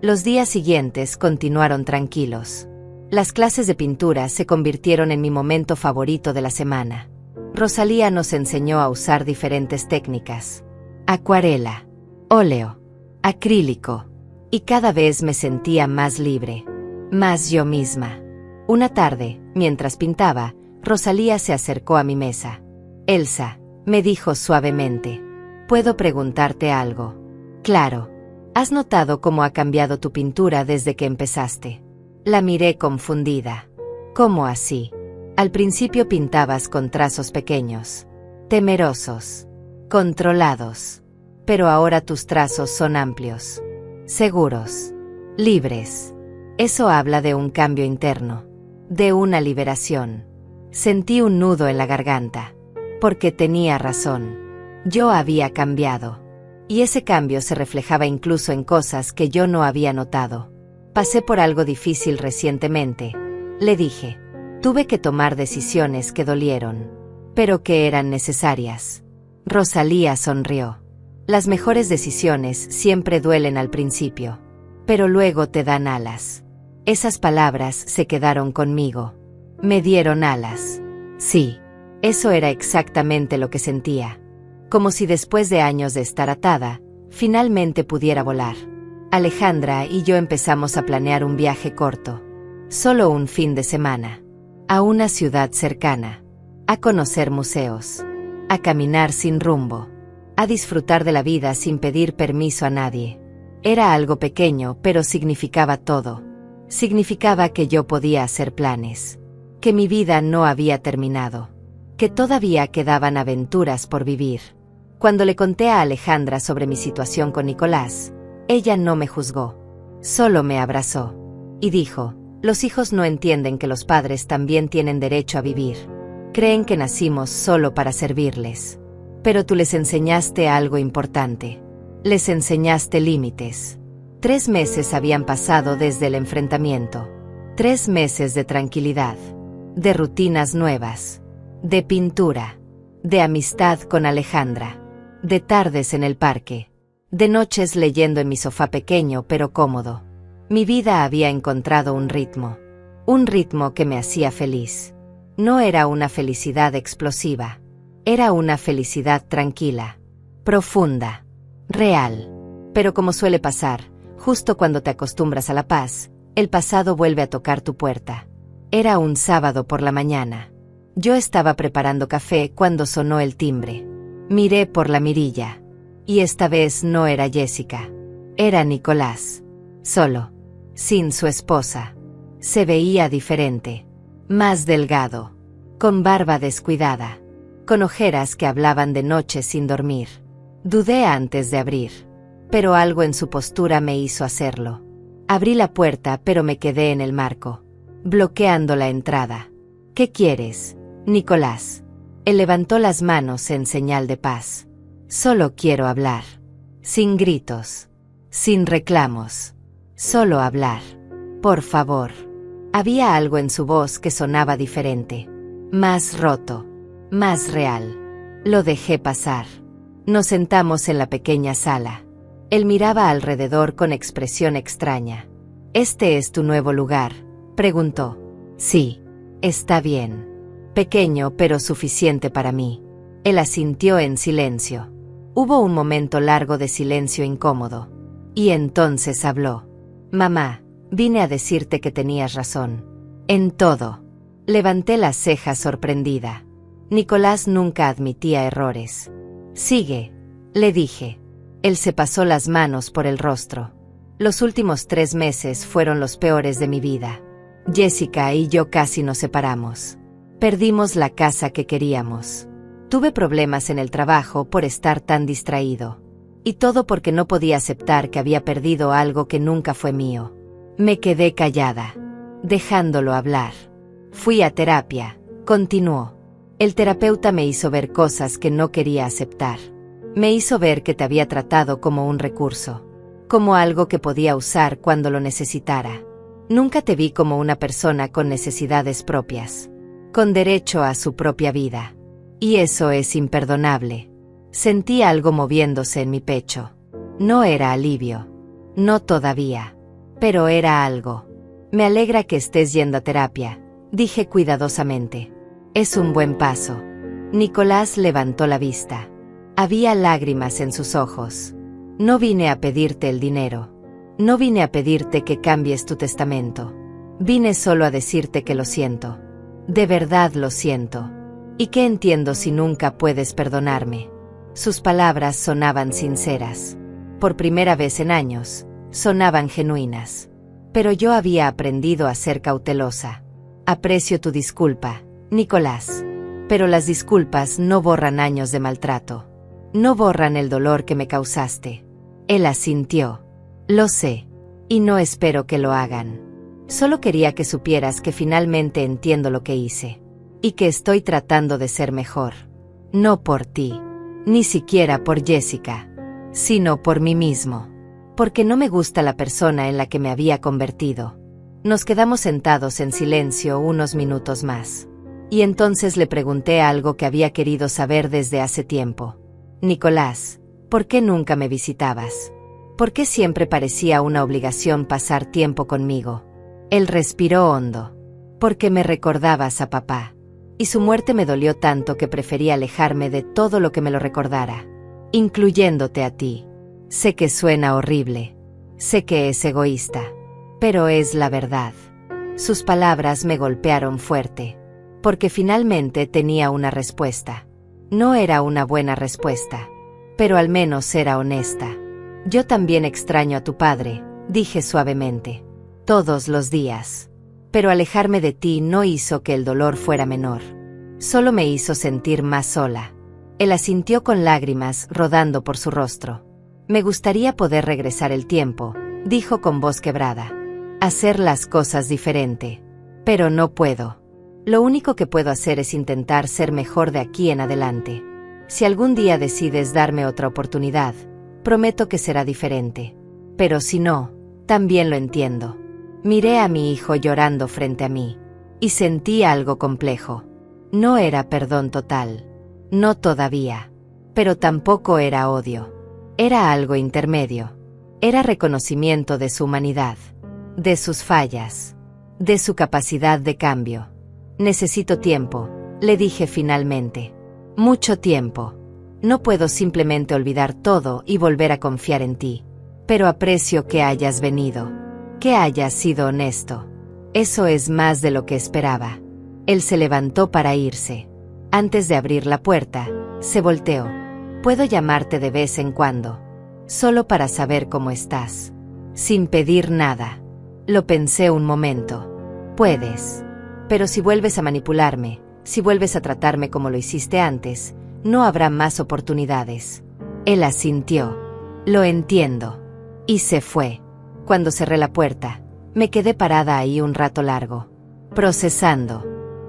Los días siguientes continuaron tranquilos. Las clases de pintura se convirtieron en mi momento favorito de la semana. Rosalía nos enseñó a usar diferentes técnicas. Acuarela, óleo, acrílico. Y cada vez me sentía más libre. Más yo misma. Una tarde, mientras pintaba, Rosalía se acercó a mi mesa. Elsa, me dijo suavemente. ¿Puedo preguntarte algo? Claro. ¿Has notado cómo ha cambiado tu pintura desde que empezaste? La miré confundida. ¿Cómo así? Al principio pintabas con trazos pequeños. Temerosos. Controlados. Pero ahora tus trazos son amplios. Seguros. Libres. Eso habla de un cambio interno. De una liberación. Sentí un nudo en la garganta. Porque tenía razón. Yo había cambiado. Y ese cambio se reflejaba incluso en cosas que yo no había notado. Pasé por algo difícil recientemente, le dije. Tuve que tomar decisiones que dolieron, pero que eran necesarias. Rosalía sonrió. Las mejores decisiones siempre duelen al principio, pero luego te dan alas. Esas palabras se quedaron conmigo. Me dieron alas. Sí, eso era exactamente lo que sentía. Como si después de años de estar atada, finalmente pudiera volar. Alejandra y yo empezamos a planear un viaje corto. Solo un fin de semana. A una ciudad cercana. A conocer museos. A caminar sin rumbo. A disfrutar de la vida sin pedir permiso a nadie. Era algo pequeño, pero significaba todo. Significaba que yo podía hacer planes. Que mi vida no había terminado. Que todavía quedaban aventuras por vivir. Cuando le conté a Alejandra sobre mi situación con Nicolás, ella no me juzgó. Solo me abrazó. Y dijo, los hijos no entienden que los padres también tienen derecho a vivir. Creen que nacimos solo para servirles. Pero tú les enseñaste algo importante. Les enseñaste límites. 3 meses habían pasado desde el enfrentamiento. 3 meses de tranquilidad, de rutinas nuevas, de pintura, de amistad con Alejandra, de tardes en el parque, de noches leyendo en mi sofá pequeño pero cómodo. Mi vida había encontrado un ritmo que me hacía feliz. No era una felicidad explosiva, era una felicidad tranquila, profunda, real. Pero como suele pasar, justo cuando te acostumbras a la paz, el pasado vuelve a tocar tu puerta. Era un sábado por la mañana. Yo estaba preparando café cuando sonó el timbre. Miré por la mirilla. Y esta vez no era Jessica. Era Nicolás. Solo. Sin su esposa. Se veía diferente. Más delgado. Con barba descuidada. Con ojeras que hablaban de noche sin dormir. Dudé antes de abrir. Pero algo en su postura me hizo hacerlo. Abrí la puerta pero me quedé en el marco, bloqueando la entrada. ¿Qué quieres, Nicolás? Él levantó las manos en señal de paz. Solo quiero hablar. Sin gritos. Sin reclamos. Solo hablar. Por favor. Había algo en su voz que sonaba diferente. Más roto. Más real. Lo dejé pasar. Nos sentamos en la pequeña sala. Él miraba alrededor con expresión extraña. ¿Este es tu nuevo lugar?, preguntó. Sí, está bien. Pequeño pero suficiente para mí. Él asintió en silencio. Hubo un momento largo de silencio incómodo. Y entonces habló. Mamá, vine a decirte que tenías razón. En todo. Levanté las cejas sorprendida. Nicolás nunca admitía errores. Sigue, le dije. Él se pasó las manos por el rostro. Los últimos 3 meses fueron los peores de mi vida. Jessica y yo casi nos separamos. Perdimos la casa que queríamos. Tuve problemas en el trabajo por estar tan distraído. Y todo porque no podía aceptar que había perdido algo que nunca fue mío. Me quedé callada, dejándolo hablar. Fui a terapia, continuó. El terapeuta me hizo ver cosas que no quería aceptar. Me hizo ver que te había tratado como un recurso, como algo que podía usar cuando lo necesitara. Nunca te vi como una persona con necesidades propias, con derecho a su propia vida. Y eso es imperdonable. Sentí algo moviéndose en mi pecho. No era alivio. No todavía. Pero era algo. Me alegra que estés yendo a terapia, dije cuidadosamente. Es un buen paso. Nicolás levantó la vista. Había lágrimas en sus ojos. No vine a pedirte el dinero. No vine a pedirte que cambies tu testamento. Vine solo a decirte que lo siento. De verdad lo siento. Y que entiendo si nunca puedes perdonarme. Sus palabras sonaban sinceras. Por primera vez en años, sonaban genuinas. Pero yo había aprendido a ser cautelosa. Aprecio tu disculpa, Nicolás. Pero las disculpas no borran años de maltrato. No borran el dolor que me causaste. Él asintió. Lo sé. Y no espero que lo hagan. Solo quería que supieras que finalmente entiendo lo que hice. Y que estoy tratando de ser mejor. No por ti. Ni siquiera por Jessica. Sino por mí mismo. Porque no me gusta la persona en la que me había convertido. Nos quedamos sentados en silencio unos minutos más. Y entonces le pregunté algo que había querido saber desde hace tiempo. Nicolás, ¿por qué nunca me visitabas? ¿Por qué siempre parecía una obligación pasar tiempo conmigo? Él respiró hondo. Porque me recordabas a papá. Y su muerte me dolió tanto que preferí alejarme de todo lo que me lo recordara. Incluyéndote a ti. Sé que suena horrible. Sé que es egoísta. Pero es la verdad. Sus palabras me golpearon fuerte. Porque finalmente tenía una respuesta. No era una buena respuesta. Pero al menos era honesta. Yo también extraño a tu padre, dije suavemente. Todos los días. Pero alejarme de ti no hizo que el dolor fuera menor. Solo me hizo sentir más sola. Él asintió con lágrimas rodando por su rostro. Me gustaría poder regresar el tiempo, dijo con voz quebrada. Hacer las cosas diferente. Pero no puedo. Lo único que puedo hacer es intentar ser mejor de aquí en adelante. Si algún día decides darme otra oportunidad, Prometo que será diferente. Pero si no, también lo entiendo. Miré a mi hijo llorando frente a mí. Y sentí algo complejo. No era perdón total. No todavía. Pero tampoco era odio. Era algo intermedio. Era reconocimiento de su humanidad. De sus fallas. De su capacidad de cambio. Necesito tiempo, le dije finalmente. Mucho tiempo. No puedo simplemente olvidar todo y volver a confiar en ti. Pero aprecio que hayas venido. Que hayas sido honesto. Eso es más de lo que esperaba. Él se levantó para irse. Antes de abrir la puerta, se volteó. Puedo llamarte de vez en cuando. Solo para saber cómo estás. Sin pedir nada. Lo pensé un momento. Puedes. Pero si vuelves a manipularme, si vuelves a tratarme como lo hiciste antes, no habrá más oportunidades. Él asintió. Lo entiendo. Y se fue. Cuando cerré la puerta, me quedé parada ahí un rato largo. Procesando.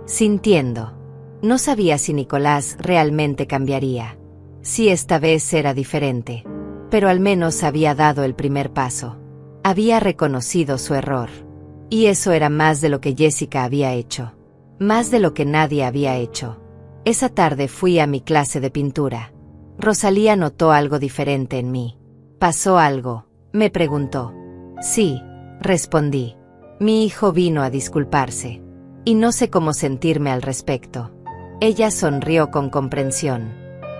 Sintiendo. No sabía si Nicolás realmente cambiaría. Si esta vez era diferente. Pero al menos había dado el primer paso. Había reconocido su error. Y eso era más de lo que Jessica había hecho. Más de lo que nadie había hecho. Esa tarde fui a mi clase de pintura. Rosalía notó algo diferente en mí. ¿Pasó algo?, me preguntó. Sí, respondí. Mi hijo vino a disculparse. Y no sé cómo sentirme al respecto. Ella sonrió con comprensión.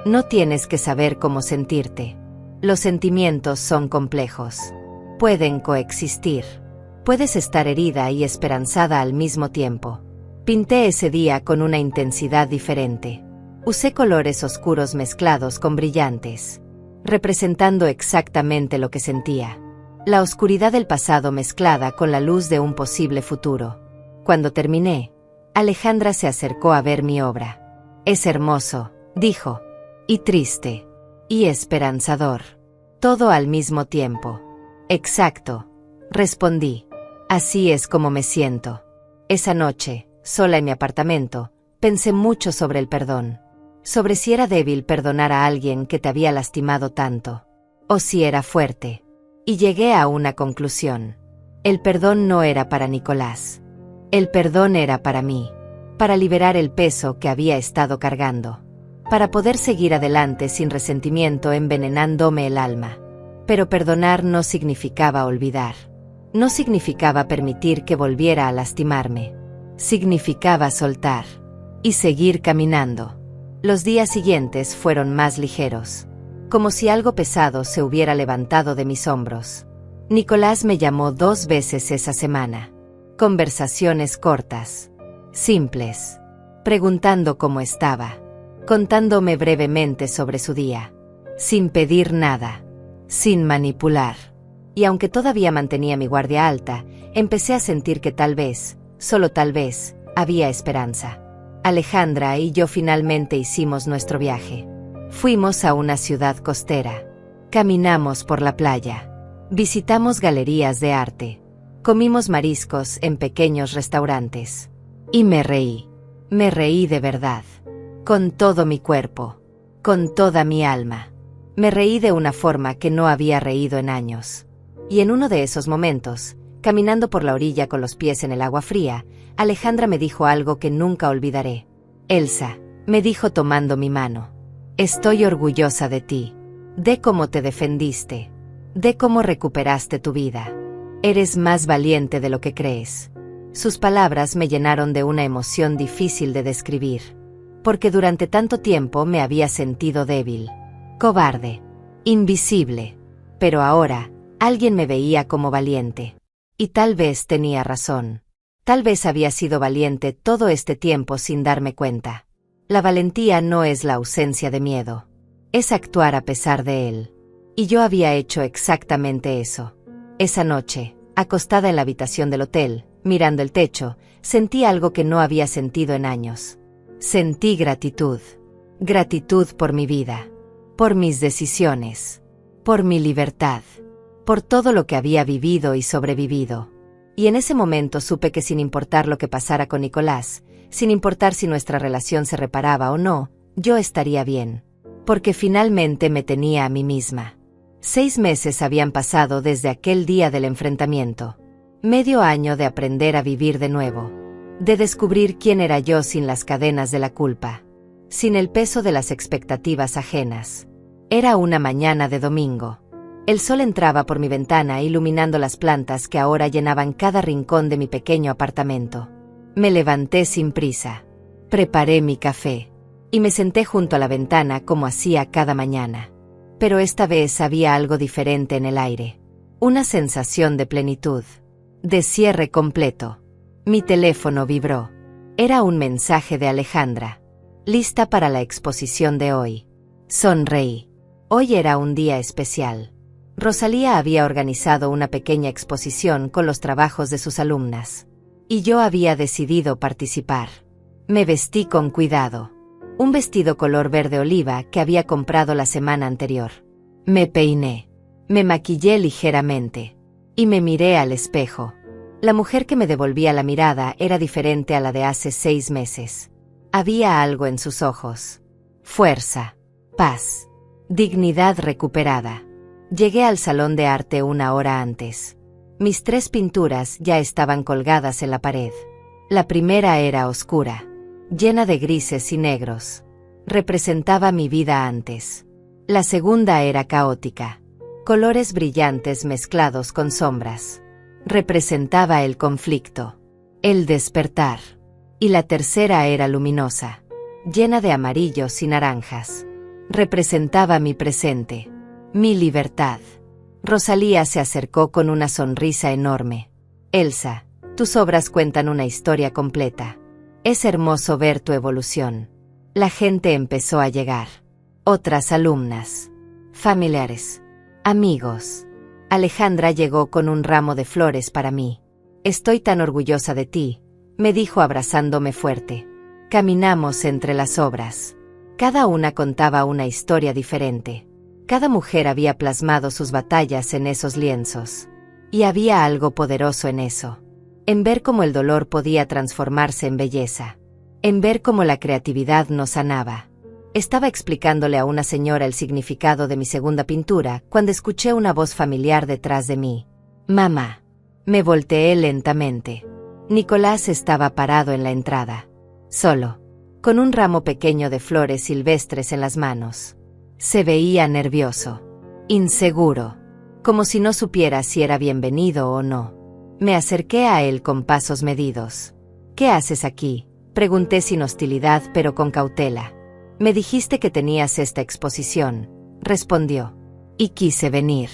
No tienes que saber cómo sentirte. Los sentimientos son complejos. Pueden coexistir. Puedes estar herida y esperanzada al mismo tiempo. Pinté ese día con una intensidad diferente. Usé colores oscuros mezclados con brillantes, representando exactamente lo que sentía. La oscuridad del pasado mezclada con la luz de un posible futuro. Cuando terminé, Alejandra se acercó a ver mi obra. Es hermoso, dijo. Y triste. Y esperanzador. Todo al mismo tiempo. Exacto, respondí. Así es como me siento. Esa noche, sola en mi apartamento, pensé mucho sobre el perdón. Sobre si era débil perdonar a alguien que te había lastimado tanto. O si era fuerte. Y llegué a una conclusión. El perdón no era para Nicolás. El perdón era para mí. Para liberar el peso que había estado cargando. Para poder seguir adelante sin resentimiento envenenándome el alma. Pero perdonar no significaba olvidar. No significaba permitir que volviera a lastimarme. Significaba soltar. Y seguir caminando. Los días siguientes fueron más ligeros. Como si algo pesado se hubiera levantado de mis hombros. Nicolás me llamó 2 veces esa semana. Conversaciones cortas. Simples. Preguntando cómo estaba. Contándome brevemente sobre su día. Sin pedir nada. Sin manipular. Y aunque todavía mantenía mi guardia alta, empecé a sentir que tal vez, solo tal vez, había esperanza. Alejandra y yo finalmente hicimos nuestro viaje. Fuimos a una ciudad costera. Caminamos por la playa. Visitamos galerías de arte. Comimos mariscos en pequeños restaurantes. Y me reí. Me reí de verdad. Con todo mi cuerpo. Con toda mi alma. Me reí de una forma que no había reído en años. Y en uno de esos momentos, caminando por la orilla con los pies en el agua fría, Alejandra me dijo algo que nunca olvidaré. Elsa, me dijo tomando mi mano. Estoy orgullosa de ti. De cómo te defendiste. De cómo recuperaste tu vida. Eres más valiente de lo que crees. Sus palabras me llenaron de una emoción difícil de describir. Porque durante tanto tiempo me había sentido débil. Cobarde. Invisible. Pero ahora, alguien me veía como valiente. Y tal vez tenía razón. Tal vez había sido valiente todo este tiempo sin darme cuenta. La valentía no es la ausencia de miedo. Es actuar a pesar de él. Y yo había hecho exactamente eso. Esa noche, acostada en la habitación del hotel, mirando el techo, sentí algo que no había sentido en años. Sentí gratitud. Gratitud por mi vida. Por mis decisiones. Por mi libertad. Por todo lo que había vivido y sobrevivido. Y en ese momento supe que sin importar lo que pasara con Nicolás, sin importar si nuestra relación se reparaba o no, yo estaría bien. Porque finalmente me tenía a mí misma. 6 meses habían pasado desde aquel día del enfrentamiento. Medio año de aprender a vivir de nuevo. De descubrir quién era yo sin las cadenas de la culpa. Sin el peso de las expectativas ajenas. Era una mañana de domingo. El sol entraba por mi ventana iluminando las plantas que ahora llenaban cada rincón de mi pequeño apartamento. Me levanté sin prisa. Preparé mi café. Y me senté junto a la ventana como hacía cada mañana. Pero esta vez había algo diferente en el aire. Una sensación de plenitud. De cierre completo. Mi teléfono vibró. Era un mensaje de Alejandra. Lista para la exposición de hoy. Sonreí. Hoy era un día especial. Rosalía había organizado una pequeña exposición con los trabajos de sus alumnas. Y yo había decidido participar. Me vestí con cuidado. Un vestido color verde oliva que había comprado la semana anterior. Me peiné. Me maquillé ligeramente. Y me miré al espejo. La mujer que me devolvía la mirada era diferente a la de hace 6 meses. Había algo en sus ojos. Fuerza. Paz. Dignidad recuperada. Llegué al salón de arte 1 hora antes. Mis 3 pinturas ya estaban colgadas en la pared. La primera era oscura. Llena de grises y negros. Representaba mi vida antes. La segunda era caótica. Colores brillantes mezclados con sombras. Representaba el conflicto. El despertar. Y la tercera era luminosa. Llena de amarillos y naranjas. Representaba mi presente. Mi libertad. Rosalía se acercó con una sonrisa enorme. Elsa, tus obras cuentan una historia completa. Es hermoso ver tu evolución. La gente empezó a llegar. Otras alumnas. Familiares. Amigos. Alejandra llegó con un ramo de flores para mí. Estoy tan orgullosa de ti, me dijo abrazándome fuerte. Caminamos entre las obras. Cada una contaba una historia diferente. Cada mujer había plasmado sus batallas en esos lienzos. Y había algo poderoso en eso. En ver cómo el dolor podía transformarse en belleza. En ver cómo la creatividad nos sanaba. Estaba explicándole a una señora el significado de mi segunda pintura cuando escuché una voz familiar detrás de mí. Mamá. Me volteé lentamente. Nicolás estaba parado en la entrada. Solo. Con un ramo pequeño de flores silvestres en las manos. Se veía nervioso. Inseguro. Como si no supiera si era bienvenido o no. Me acerqué a él con pasos medidos. ¿Qué haces aquí? Pregunté sin hostilidad pero con cautela. Me dijiste que tenías esta exposición, respondió. Y quise venir.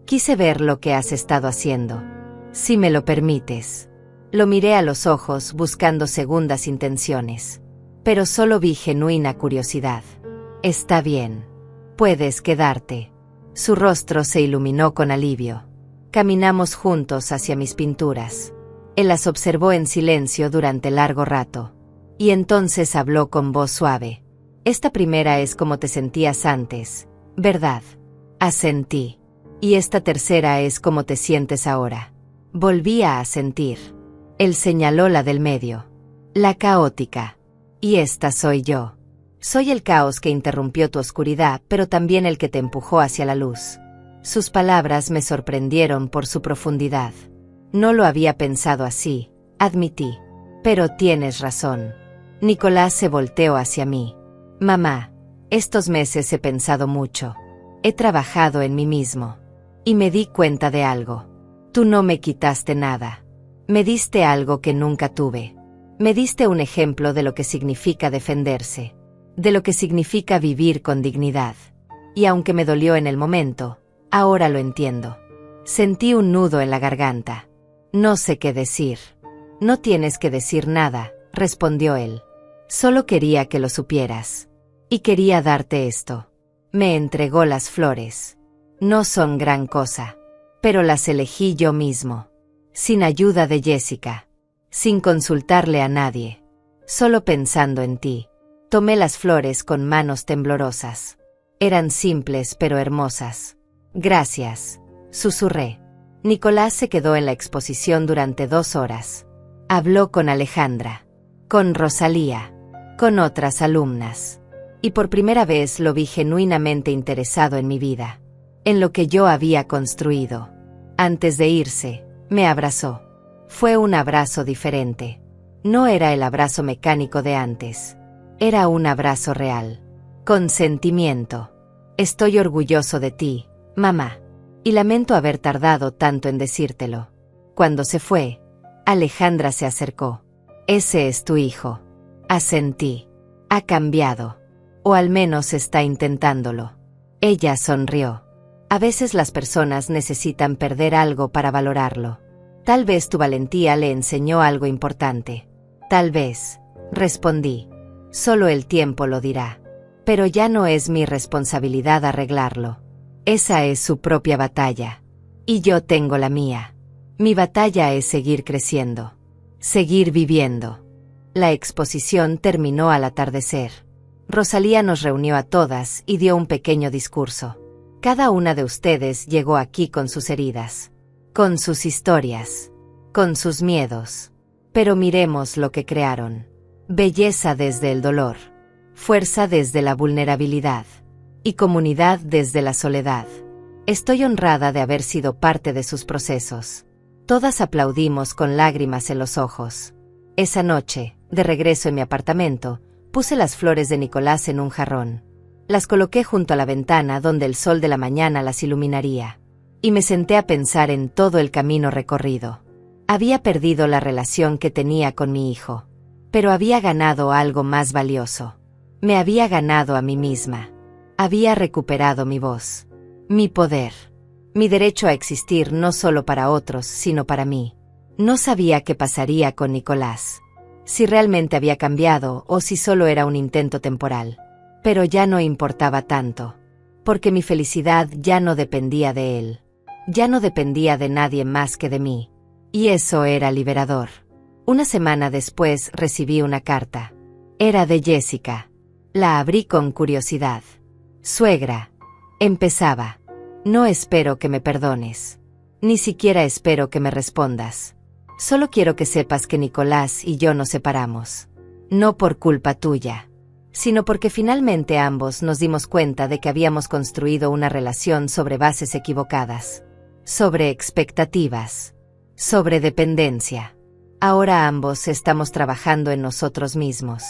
Quise ver lo que has estado haciendo. Si me lo permites. Lo miré a los ojos buscando segundas intenciones. Pero solo vi genuina curiosidad. Está bien. Puedes quedarte. Su rostro se iluminó con alivio. Caminamos juntos hacia mis pinturas. Él las observó en silencio durante largo rato. Y entonces habló con voz suave. Esta primera es como te sentías antes, ¿verdad? Asentí. Y esta tercera es como te sientes ahora. Volví a asentir. Él señaló la del medio. La caótica. Y esta soy yo. Soy el caos que interrumpió tu oscuridad, pero también el que te empujó hacia la luz. Sus palabras me sorprendieron por su profundidad. No lo había pensado así, admití. Pero tienes razón. Nicolás se volteó hacia mí. Mamá, estos meses he pensado mucho. He trabajado en mí mismo. Y me di cuenta de algo. Tú no me quitaste nada. Me diste algo que nunca tuve. Me diste un ejemplo de lo que significa defenderse. De lo que significa vivir con dignidad. Y aunque me dolió en el momento, ahora lo entiendo. Sentí un nudo en la garganta. No sé qué decir. No tienes que decir nada, respondió él. Solo quería que lo supieras. Y quería darte esto. Me entregó las flores. No son gran cosa. Pero las elegí yo mismo. Sin ayuda de Jessica. Sin consultarle a nadie. Solo pensando en ti. Tomé las flores con manos temblorosas. Eran simples pero hermosas. Gracias, susurré. Nicolás se quedó en la exposición durante 2 horas. Habló con Alejandra. Con Rosalía. Con otras alumnas. Y por primera vez lo vi genuinamente interesado en mi vida. en lo que yo había construido. Antes de irse, me abrazó. Fue un abrazo diferente. No era el abrazo mecánico de antes. Era un abrazo real. Con sentimiento. Estoy orgulloso de ti, mamá. Y lamento haber tardado tanto en decírtelo. Cuando se fue, Alejandra se acercó. Ese es tu hijo. Asentí. Ha cambiado. O al menos está intentándolo. Ella sonrió. A veces las personas necesitan perder algo para valorarlo. Tal vez tu valentía le enseñó algo importante. Tal vez, respondí. Solo el tiempo lo dirá. Pero ya no es mi responsabilidad arreglarlo. Esa es su propia batalla. Y yo tengo la mía. Mi batalla es seguir creciendo. Seguir viviendo. La exposición terminó al atardecer. Rosalía nos reunió a todas y dio un pequeño discurso. Cada una de ustedes llegó aquí con sus heridas. Con sus historias. Con sus miedos. Pero miremos lo que crearon. Belleza desde el dolor. Fuerza desde la vulnerabilidad. Y comunidad desde la soledad. Estoy honrada de haber sido parte de sus procesos. Todas aplaudimos con lágrimas en los ojos. Esa noche, de regreso en mi apartamento, puse las flores de Nicolás en un jarrón. Las coloqué junto a la ventana donde el sol de la mañana las iluminaría. Y me senté a pensar en todo el camino recorrido. Había perdido la relación que tenía con mi hijo. Pero había ganado algo más valioso. Me había ganado a mí misma. Había recuperado mi voz. Mi poder. Mi derecho a existir no solo para otros, sino para mí. No sabía qué pasaría con Nicolás. Si realmente había cambiado o si solo era un intento temporal. Pero ya no importaba tanto. Porque mi felicidad ya no dependía de él. Ya no dependía de nadie más que de mí. Y eso era liberador. Una semana después recibí una carta. Era de Jessica. La abrí con curiosidad. Suegra. Empezaba. No espero que me perdones. Ni siquiera espero que me respondas. Solo quiero que sepas que Nicolás y yo nos separamos. No por culpa tuya. Sino porque finalmente ambos nos dimos cuenta de que habíamos construido una relación sobre bases equivocadas. Sobre expectativas. Sobre dependencia. Ahora ambos estamos trabajando en nosotros mismos.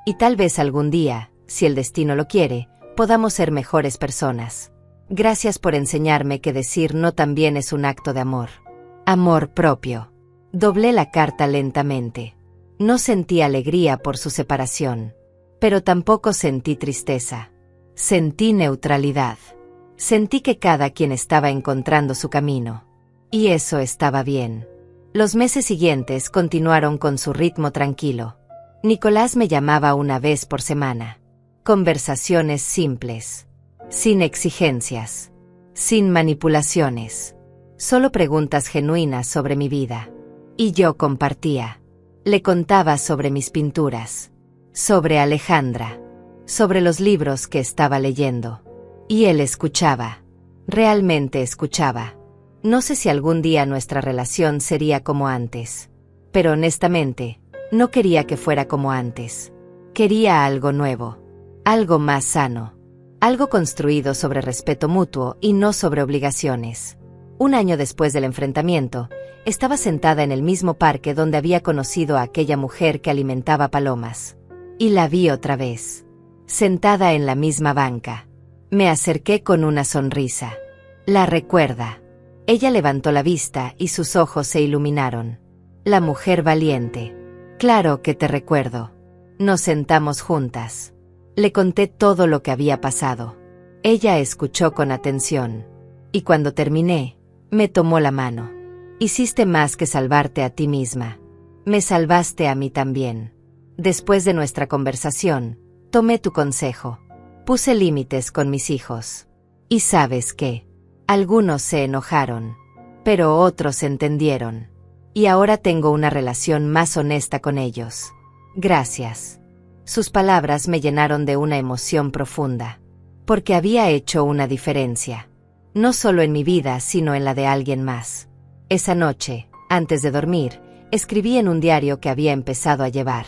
Y tal vez algún día, si el destino lo quiere, podamos ser mejores personas. Gracias por enseñarme que decir no también es un acto de amor. Amor propio. Doblé la carta lentamente. No sentí alegría por su separación. Pero tampoco sentí tristeza. Sentí neutralidad. Sentí que cada quien estaba encontrando su camino. Y eso estaba bien. Los meses siguientes continuaron con su ritmo tranquilo. Nicolás me llamaba una vez por semana. Conversaciones simples. Sin exigencias. Sin manipulaciones. Solo preguntas genuinas sobre mi vida. Y yo compartía. Le contaba sobre mis pinturas. Sobre Alejandra. Sobre los libros que estaba leyendo. Y él escuchaba. Realmente escuchaba. No sé si algún día nuestra relación sería como antes. Pero honestamente, no quería que fuera como antes. Quería algo nuevo. Algo más sano. Algo construido sobre respeto mutuo y no sobre obligaciones. Un año después del enfrentamiento, estaba sentada en el mismo parque donde había conocido a aquella mujer que alimentaba palomas. Y la vi otra vez. Sentada en la misma banca. Me acerqué con una sonrisa. La recuerda. Ella levantó la vista y sus ojos se iluminaron. La mujer valiente. Claro que te recuerdo. Nos sentamos juntas. Le conté todo lo que había pasado. Ella escuchó con atención. Y cuando terminé, me tomó la mano. Hiciste más que salvarte a ti misma. Me salvaste a mí también. Después de nuestra conversación, tomé tu consejo. Puse límites con mis hijos. Y ¿sabes qué? Algunos se enojaron. Pero otros entendieron. Y ahora tengo una relación más honesta con ellos. Gracias. Sus palabras me llenaron de una emoción profunda. Porque había hecho una diferencia. No solo en mi vida, sino en la de alguien más. Esa noche, antes de dormir, escribí en un diario que había empezado a llevar.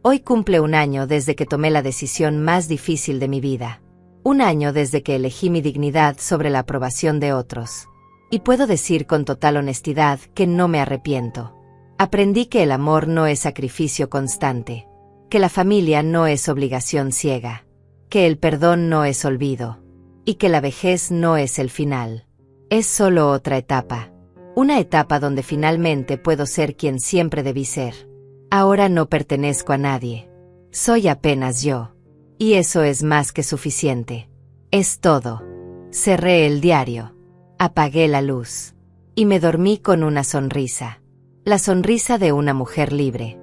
Hoy cumple un año desde que tomé la decisión más difícil de mi vida. Un año desde que elegí mi dignidad sobre la aprobación de otros. Y puedo decir con total honestidad que no me arrepiento. Aprendí que el amor no es sacrificio constante, que la familia no es obligación ciega, que el perdón no es olvido, y que la vejez no es el final. Es solo otra etapa. Una etapa donde finalmente puedo ser quien siempre debí ser. Ahora no pertenezco a nadie. Soy apenas yo. Y eso es más que suficiente. Es todo. Cerré el diario. Apagué la luz. Y me dormí con una sonrisa. La sonrisa de una mujer libre.